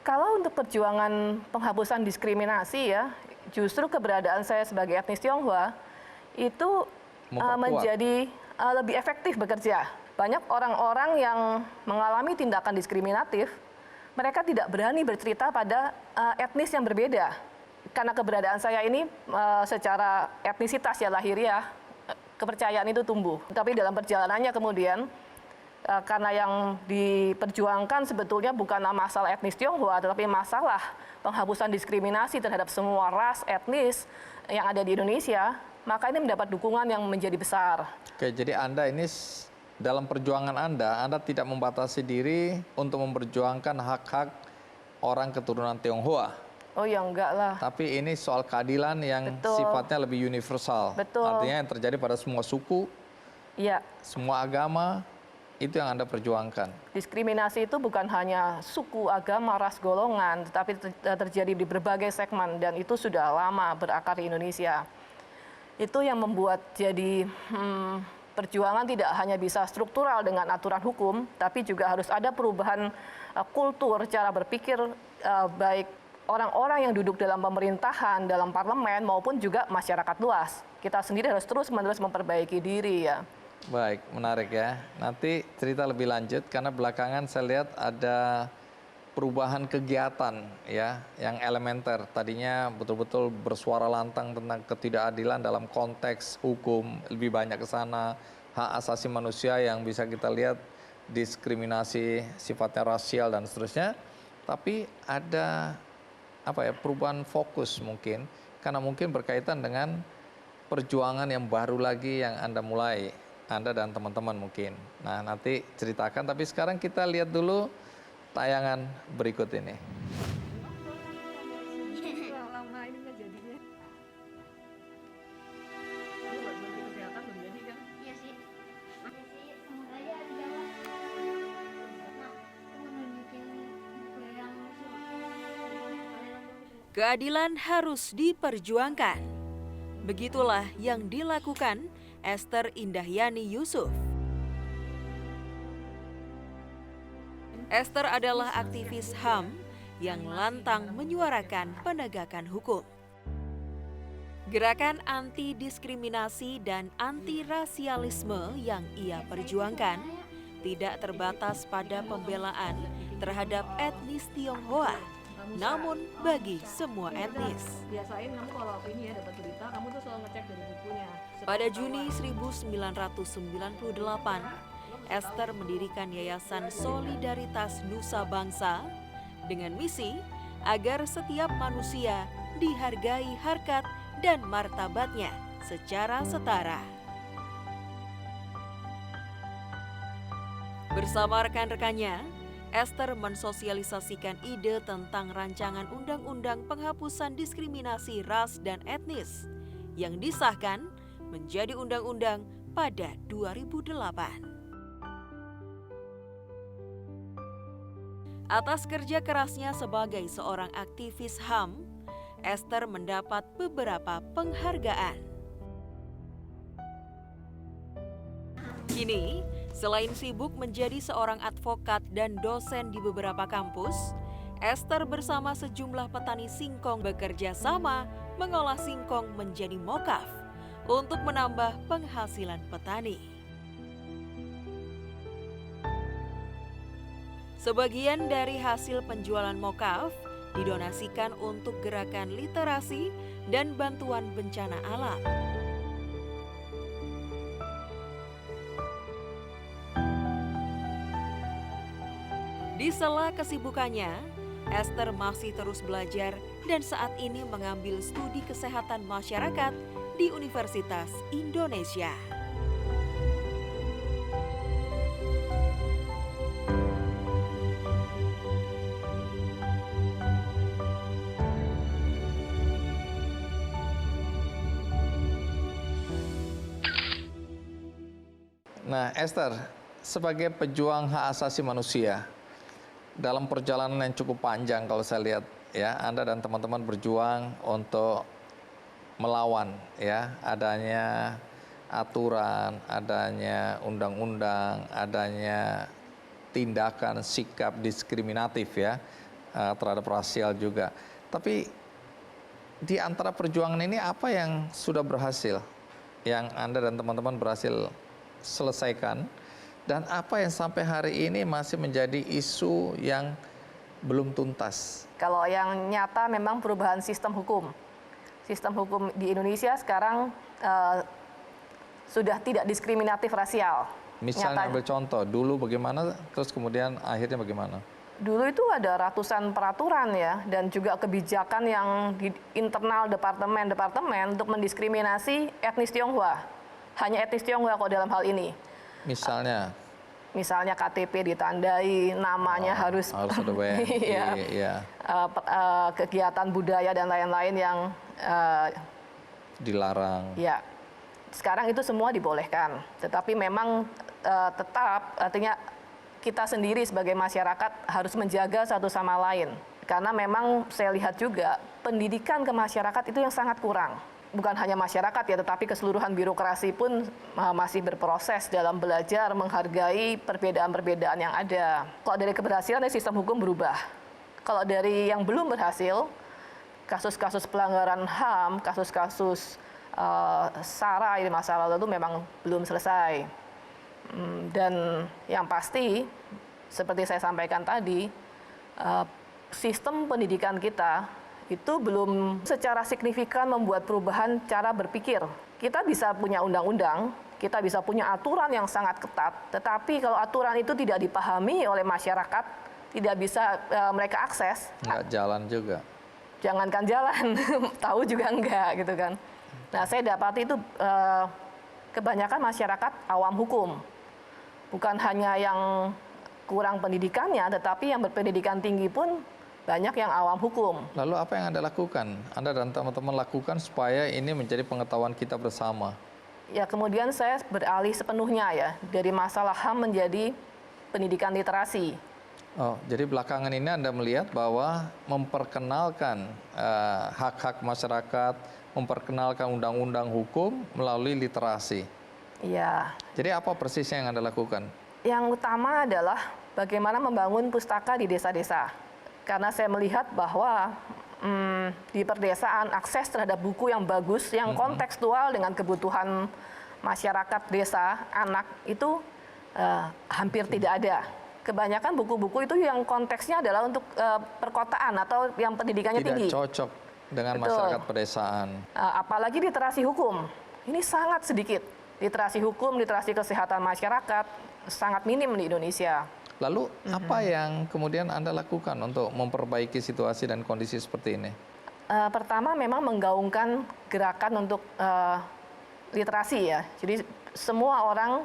Kalau untuk perjuangan penghapusan diskriminasi ya, justru keberadaan saya sebagai etnis Tionghoa itu menjadi lebih efektif bekerja. Banyak orang-orang yang mengalami tindakan diskriminatif, mereka tidak berani bercerita pada etnis yang berbeda. Karena keberadaan saya ini secara etnisitas ya lahiriah, kepercayaan itu tumbuh. Tapi dalam perjalanannya kemudian, karena yang diperjuangkan sebetulnya bukan masalah etnis Tionghoa, tetapi masalah penghapusan diskriminasi terhadap semua ras, etnis yang ada di Indonesia, maka ini mendapat dukungan yang menjadi besar. Oke, jadi Anda ini dalam perjuangan Anda tidak membatasi diri untuk memperjuangkan hak-hak orang keturunan Tionghoa. Oh ya enggak lah. Tapi ini soal keadilan yang sifatnya lebih universal. Betul. Artinya yang terjadi pada semua suku, ya, semua agama, itu yang Anda perjuangkan. Diskriminasi itu bukan hanya suku, agama, ras, golongan, tetapi terjadi di berbagai segmen dan itu sudah lama berakar di Indonesia. Itu yang membuat jadi perjuangan tidak hanya bisa struktural dengan aturan hukum, tapi juga harus ada perubahan kultur, cara berpikir baik orang-orang yang duduk dalam pemerintahan, dalam parlemen, maupun juga masyarakat luas. Kita sendiri harus terus-menerus memperbaiki diri ya. Baik, menarik ya. Nanti cerita lebih lanjut karena belakangan saya lihat ada perubahan kegiatan ya yang elementer. Tadinya betul-betul bersuara lantang tentang ketidakadilan dalam konteks hukum, lebih banyak ke sana, hak asasi manusia yang bisa kita lihat diskriminasi sifatnya rasial dan seterusnya. Tapi ada perubahan fokus mungkin karena mungkin berkaitan dengan perjuangan yang baru lagi yang Anda mulai, Anda dan teman-teman mungkin. Nah, nanti ceritakan, tapi sekarang kita lihat dulu tayangan berikut ini. Keadilan harus diperjuangkan. Begitulah yang dilakukan Esther Indahyani Yusuf. Esther adalah aktivis HAM yang lantang menyuarakan penegakan hukum. Gerakan anti diskriminasi dan anti rasialisme yang ia perjuangkan tidak terbatas pada pembelaan terhadap etnis Tionghoa, namun bagi semua etnis. Biasain kamu kalau ini ya dapat berita, kamu tuh selalu ngecek dari bukunya. Pada Juni 1998, Esther mendirikan Yayasan Solidaritas Nusa Bangsa dengan misi agar setiap manusia dihargai harkat dan martabatnya secara setara. Bersama rekan-rekannya, Esther mensosialisasikan ide tentang rancangan undang-undang penghapusan diskriminasi ras dan etnis yang disahkan menjadi undang-undang pada 2008. Atas kerja kerasnya sebagai seorang aktivis HAM, Esther mendapat beberapa penghargaan. Kini, selain sibuk menjadi seorang advokat dan dosen di beberapa kampus, Esther bersama sejumlah petani singkong bekerja sama mengolah singkong menjadi mokaf untuk menambah penghasilan petani. Sebagian dari hasil penjualan mokaf didonasikan untuk gerakan literasi dan bantuan bencana alam. Di sela kesibukannya, Esther masih terus belajar dan saat ini mengambil studi kesehatan masyarakat di Universitas Indonesia. Nah, Esther, sebagai pejuang hak asasi manusia, dalam perjalanan yang cukup panjang kalau saya lihat, ya, Anda dan teman-teman berjuang untuk melawan, ya, adanya aturan, adanya undang-undang, adanya tindakan sikap diskriminatif, ya, terhadap rasial juga. Tapi di antara perjuangan ini apa yang sudah berhasil, yang Anda dan teman-teman berhasil selesaikan, dan apa yang sampai hari ini masih menjadi isu yang belum tuntas? Kalau yang nyata memang perubahan sistem hukum. Sistem hukum di Indonesia sekarang sudah tidak diskriminatif rasial. Misalnya ambil contoh, dulu bagaimana, terus kemudian akhirnya bagaimana? Dulu itu ada ratusan peraturan ya, dan juga kebijakan yang di internal departemen-departemen untuk mendiskriminasi etnis Tionghoa. Hanya etnis Tionghoa kok dalam hal ini. Misalnya KTP ditandai, namanya harus ada WNI, iya. Kegiatan budaya dan lain-lain yang dilarang. Ya, sekarang itu semua dibolehkan. Tetapi memang tetap artinya kita sendiri sebagai masyarakat harus menjaga satu sama lain. Karena memang saya lihat juga pendidikan ke masyarakat itu yang sangat kurang. Bukan hanya masyarakat ya, tetapi keseluruhan birokrasi pun masih berproses dalam belajar menghargai perbedaan-perbedaan yang ada. Kalau dari keberhasilan, sistem hukum berubah. Kalau dari yang belum berhasil, kasus-kasus pelanggaran HAM, kasus-kasus SARA di masa lalu itu memang belum selesai. Dan yang pasti, seperti saya sampaikan tadi, sistem pendidikan kita itu belum secara signifikan membuat perubahan cara berpikir. Kita bisa punya undang-undang, kita bisa punya aturan yang sangat ketat, tetapi kalau aturan itu tidak dipahami oleh masyarakat, tidak bisa mereka akses. Nggak jalan juga. Jangankan jalan, tahu juga enggak gitu kan. Nah, saya dapati itu kebanyakan masyarakat awam hukum. Bukan hanya yang kurang pendidikannya, tetapi yang berpendidikan tinggi pun banyak yang awam hukum. Lalu apa yang Anda lakukan? Anda dan teman-teman lakukan supaya ini menjadi pengetahuan kita bersama? Ya, kemudian saya beralih sepenuhnya ya, dari masalah HAM menjadi pendidikan literasi. Oh, jadi belakangan ini Anda melihat bahwa memperkenalkan hak-hak masyarakat, memperkenalkan undang-undang hukum melalui literasi. Iya. Jadi apa persisnya yang Anda lakukan? Yang utama adalah bagaimana membangun pustaka di desa-desa. Karena saya melihat bahwa di perdesaan akses terhadap buku yang bagus, yang kontekstual dengan kebutuhan masyarakat desa, anak itu hampir tidak ada. Kebanyakan buku-buku itu yang konteksnya adalah untuk perkotaan atau yang pendidikannya Tidak tinggi. cocok dengan Betul. masyarakat pedesaan. Apalagi literasi hukum. Ini sangat sedikit. Literasi hukum, literasi kesehatan masyarakat sangat minim di Indonesia. Lalu apa yang kemudian Anda lakukan untuk memperbaiki situasi dan kondisi seperti ini? Pertama memang menggaungkan gerakan untuk literasi ya. Jadi semua orang,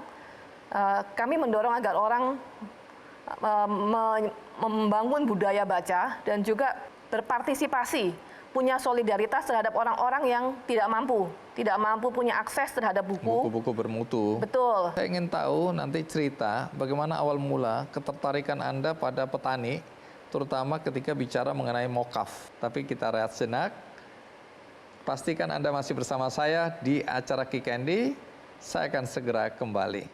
kami mendorong agar orang membangun budaya baca dan juga berpartisipasi, punya solidaritas terhadap orang-orang yang tidak mampu punya akses terhadap buku. Buku-buku bermutu. Betul. Saya ingin tahu nanti cerita bagaimana awal mula ketertarikan Anda pada petani, terutama ketika bicara mengenai mokaf. Tapi kita rehat sejenak. Pastikan Anda masih bersama saya di acara Kikendi. Saya akan segera kembali.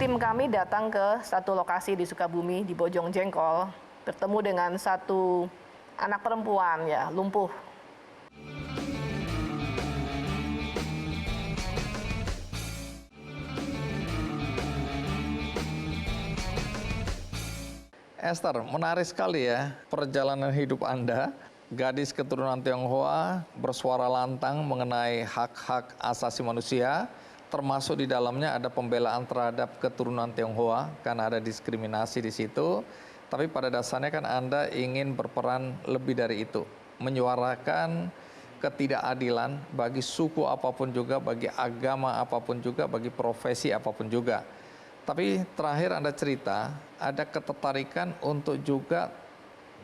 Tim kami datang ke satu lokasi di Sukabumi, di Bojong Jengkol, bertemu dengan satu anak perempuan ya, lumpuh. Esther, menarik sekali ya perjalanan hidup Anda. Gadis keturunan Tionghoa bersuara lantang mengenai hak-hak asasi manusia, termasuk di dalamnya ada pembelaan terhadap keturunan Tionghoa karena ada diskriminasi di situ. Tapi pada dasarnya kan Anda ingin berperan lebih dari itu, menyuarakan ketidakadilan bagi suku apapun juga, bagi agama apapun juga, bagi profesi apapun juga. Tapi terakhir Anda cerita ada ketertarikan untuk juga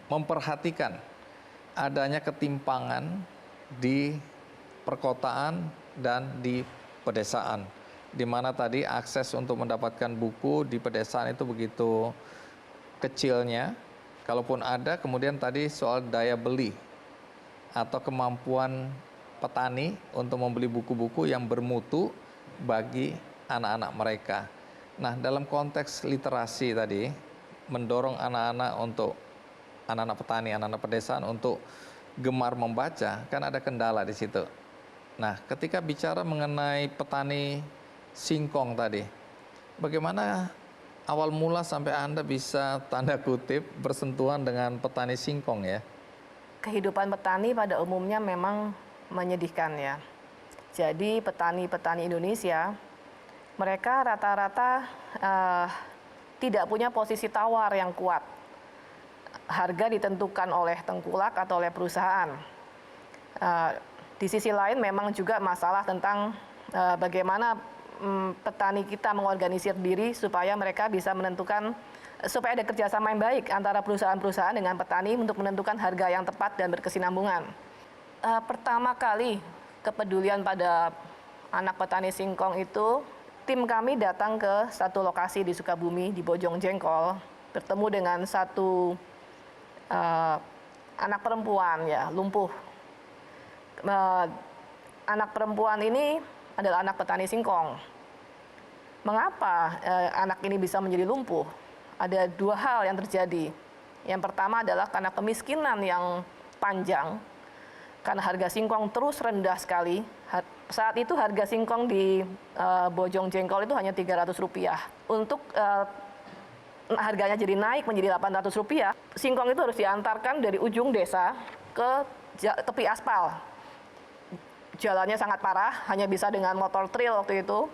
memperhatikan adanya ketimpangan di perkotaan dan di pedesaan, di mana tadi akses untuk mendapatkan buku di pedesaan itu begitu kecilnya. Kalaupun ada, kemudian tadi soal daya beli atau kemampuan petani untuk membeli buku-buku yang bermutu bagi anak-anak mereka. Nah, dalam konteks literasi tadi, mendorong anak-anak untuk anak-anak petani, anak-anak pedesaan untuk gemar membaca, kan ada kendala di situ. Nah, ketika bicara mengenai petani singkong tadi, bagaimana awal mula sampai Anda bisa tanda kutip bersentuhan dengan petani singkong ya? Kehidupan petani pada umumnya memang menyedihkan ya. Jadi petani-petani Indonesia, mereka rata-rata tidak punya posisi tawar yang kuat. Harga ditentukan oleh tengkulak atau oleh perusahaan. Di sisi lain memang juga masalah tentang bagaimana petani kita mengorganisir diri supaya mereka bisa menentukan, supaya ada kerjasama yang baik antara perusahaan-perusahaan dengan petani untuk menentukan harga yang tepat dan berkesinambungan. Pertama kali kepedulian pada anak petani singkong itu, tim kami datang ke satu lokasi di Sukabumi, di Bojong Jengkol, bertemu dengan satu anak perempuan ya, lumpuh. Anak perempuan ini adalah anak petani singkong. Mengapa anak ini bisa menjadi lumpuh? Ada dua hal yang terjadi. Yang pertama adalah karena kemiskinan yang panjang, karena harga singkong terus rendah sekali. Saat itu harga singkong di Bojong Jengkol itu hanya Rp300. Untuk harganya jadi naik menjadi Rp800, singkong itu harus diantarkan dari ujung desa ke tepi aspal. Jalannya sangat parah, hanya bisa dengan motor trail waktu itu.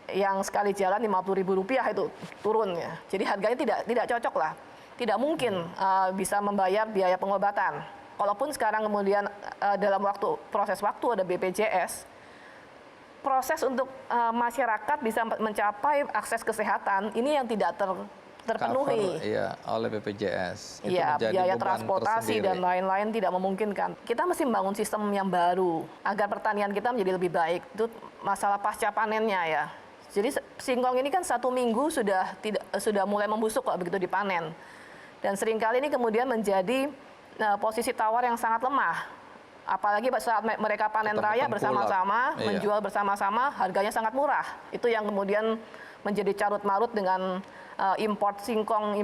Yang sekali jalan Rp50.000 itu turun ya. Jadi harganya tidak cocok lah. Tidak mungkin bisa membayar biaya pengobatan. Kalaupun sekarang kemudian dalam proses waktu ada BPJS, proses untuk masyarakat bisa mencapai akses kesehatan ini yang tidak terpenuhi. Cover, iya, oleh BPJS. Itu ya, menjadi biaya beban transportasi tersendiri. dan lain-lain tidak memungkinkan. Kita mesti membangun sistem yang baru agar pertanian kita menjadi lebih baik. Itu masalah pasca panennya ya. Jadi singkong ini kan 1 minggu sudah mulai membusuk kalau begitu dipanen. Dan seringkali ini kemudian menjadi posisi tawar yang sangat lemah. Apalagi saat mereka panen raya bersama-sama, menjual bersama-sama, harganya sangat murah. Itu yang kemudian menjadi carut marut dengan import singkong,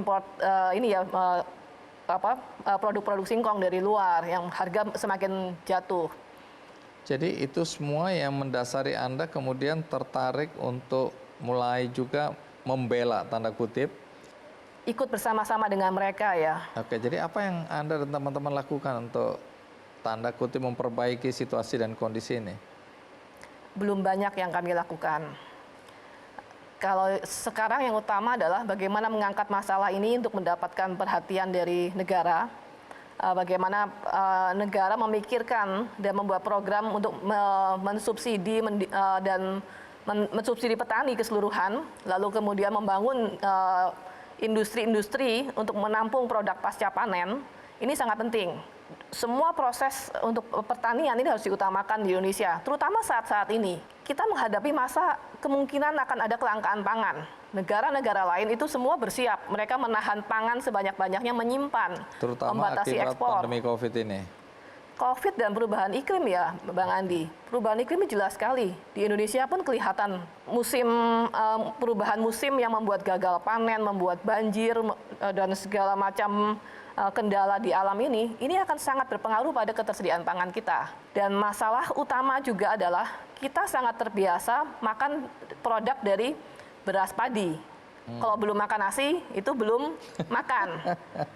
produk-produk singkong dari luar yang harga semakin jatuh. Jadi itu semua yang mendasari Anda kemudian tertarik untuk mulai juga membela tanda kutip. Ikut bersama-sama dengan mereka ya. Oke, jadi apa yang Anda dan teman-teman lakukan untuk tanda kutip memperbaiki situasi dan kondisi ini? Belum banyak yang kami lakukan. Kalau sekarang yang utama adalah bagaimana mengangkat masalah ini untuk mendapatkan perhatian dari negara. Bagaimana negara memikirkan dan membuat program untuk mensubsidi dan mensubsidi petani keseluruhan, lalu kemudian membangun industri-industri untuk menampung produk pasca panen. Ini sangat penting. Semua proses untuk pertanian ini harus diutamakan di Indonesia, terutama saat-saat ini. Kita menghadapi masa kemungkinan akan ada kelangkaan pangan. Negara-negara lain itu semua bersiap, mereka menahan pangan sebanyak-banyaknya, menyimpan, terutama membatasi akibat ekspor. pandemi COVID ini. COVID dan perubahan iklim ya, Bang Andi. Perubahan iklim jelas sekali. Di Indonesia pun kelihatan perubahan musim yang membuat gagal panen, membuat banjir, dan segala macam kendala di alam ini akan sangat berpengaruh pada ketersediaan pangan kita. Dan masalah utama juga adalah kita sangat terbiasa makan produk dari beras padi. Kalau belum makan nasi, itu belum makan.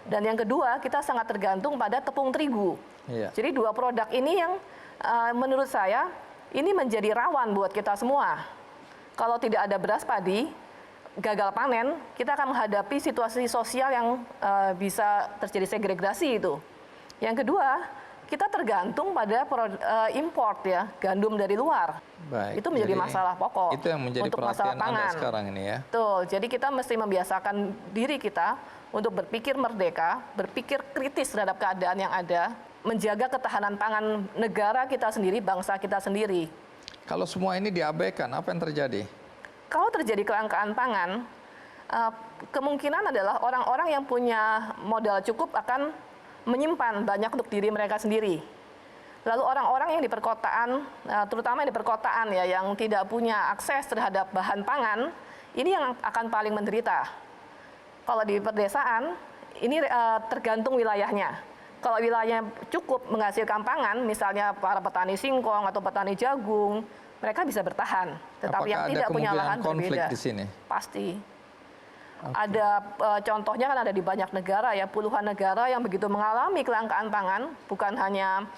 Dan yang kedua, kita sangat tergantung pada tepung terigu. Iya. Jadi 2 produk ini yang menurut saya ini menjadi rawan buat kita semua. Kalau tidak ada beras padi, gagal panen, kita akan menghadapi situasi sosial yang bisa terjadi segregasi itu. Yang kedua, kita tergantung pada import ya, gandum dari luar. Baik, itu menjadi masalah pokok. Itu yang menjadi untuk masalah perhatian pangan. Anda sekarang ini ya. Betul, jadi kita mesti membiasakan diri kita untuk berpikir merdeka, berpikir kritis terhadap keadaan yang ada, menjaga ketahanan pangan negara kita sendiri, bangsa kita sendiri. Kalau semua ini diabaikan, apa yang terjadi? Kalau terjadi kelangkaan pangan, kemungkinan adalah orang-orang yang punya modal cukup akan menyimpan banyak untuk diri mereka sendiri. Lalu orang-orang yang di perkotaan, terutama yang di perkotaan ya, yang tidak punya akses terhadap bahan pangan, ini yang akan paling menderita. Kalau di pedesaan, ini tergantung wilayahnya. Kalau wilayahnya cukup menghasilkan pangan, misalnya para petani singkong atau petani jagung, mereka bisa bertahan. Tetapi yang tidak punya lahan berbeda. Di sini? Pasti. Ada contohnya kan ada di banyak negara ya, puluhan negara yang begitu mengalami kelangkaan pangan, bukan hanya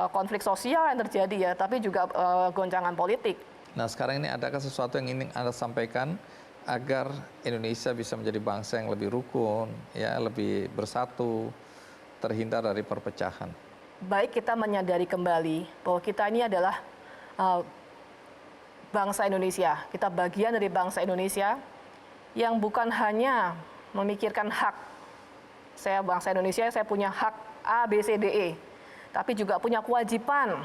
konflik sosial yang terjadi ya, tapi juga goncangan politik. Nah sekarang ini adakah sesuatu yang ingin Anda sampaikan agar Indonesia bisa menjadi bangsa yang lebih rukun, ya, lebih bersatu, terhindar dari perpecahan? Baik kita menyadari kembali bahwa kita ini adalah bangsa Indonesia, kita bagian dari bangsa Indonesia yang bukan hanya memikirkan hak. Saya bangsa Indonesia, saya punya hak A, B, C, D, E. Tapi juga punya kewajiban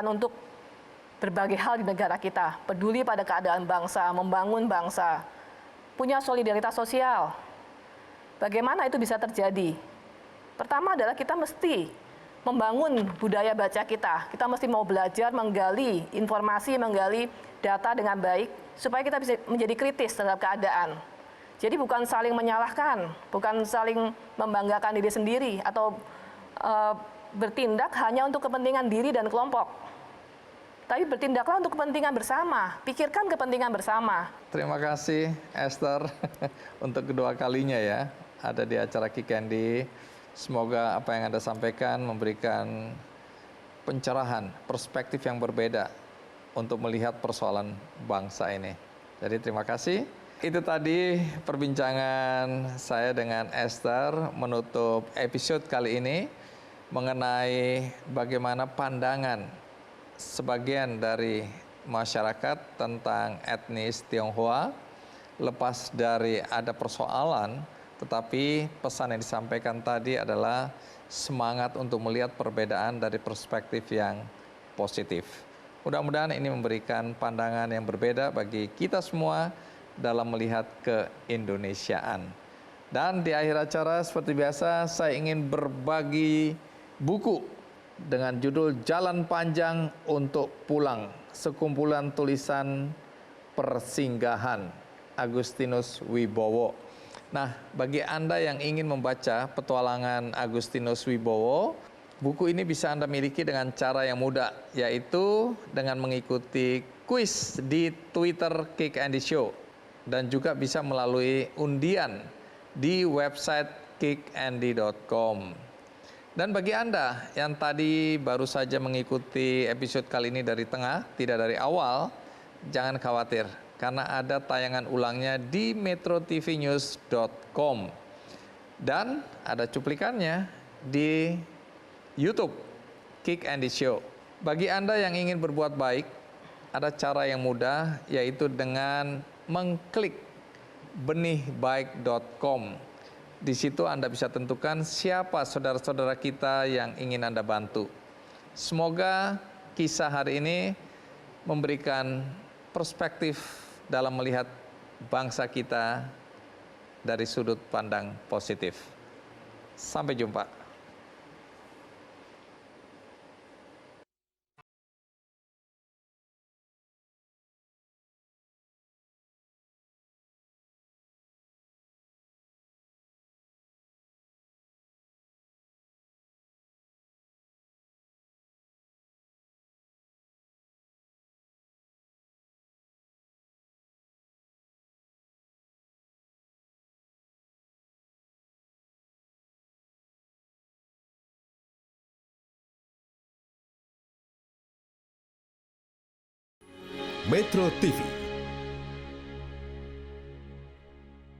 untuk berbagai hal di negara kita. Peduli pada keadaan bangsa, membangun bangsa. Punya solidaritas sosial. Bagaimana itu bisa terjadi? Pertama adalah kita mesti membangun budaya baca kita. Kita mesti mau belajar, menggali informasi, menggali data dengan baik, supaya kita bisa menjadi kritis terhadap keadaan. Jadi bukan saling menyalahkan, bukan saling membanggakan diri sendiri, atau bertindak hanya untuk kepentingan diri dan kelompok. Tapi bertindaklah untuk kepentingan bersama, pikirkan kepentingan bersama. Terima kasih Esther untuk kedua kalinya ya ada di acara Kikendi. Semoga apa yang Anda sampaikan memberikan pencerahan, perspektif yang berbeda untuk melihat persoalan bangsa ini. Jadi terima kasih. Itu tadi perbincangan saya dengan Esther menutup episode kali ini mengenai bagaimana pandangan sebagian dari masyarakat tentang etnis Tionghoa. Lepas dari ada persoalan, tetapi pesan yang disampaikan tadi adalah semangat untuk melihat perbedaan dari perspektif yang positif. Mudah-mudahan ini memberikan pandangan yang berbeda bagi kita semua dalam melihat keindonesiaan. Dan di akhir acara seperti biasa saya ingin berbagi buku dengan judul Jalan Panjang untuk Pulang, sekumpulan tulisan persinggahan Agustinus Wibowo. Nah, bagi Anda yang ingin membaca petualangan Agustinus Wibowo, buku ini bisa Anda miliki dengan cara yang mudah, yaitu dengan mengikuti kuis di Twitter Kick Andy Show dan juga bisa melalui undian di website kickandy.com. Dan bagi Anda yang tadi baru saja mengikuti episode kali ini dari tengah, tidak dari awal, jangan khawatir karena ada tayangan ulangnya di metrotvnews.com dan ada cuplikannya di YouTube Kick Andy Show. Bagi Anda yang ingin berbuat baik, ada cara yang mudah, yaitu dengan mengklik benihbaik.com. Di situ Anda bisa tentukan siapa saudara-saudara kita yang ingin Anda bantu. Semoga kisah hari ini memberikan perspektif dalam melihat bangsa kita dari sudut pandang positif. Sampai jumpa. Metro TV,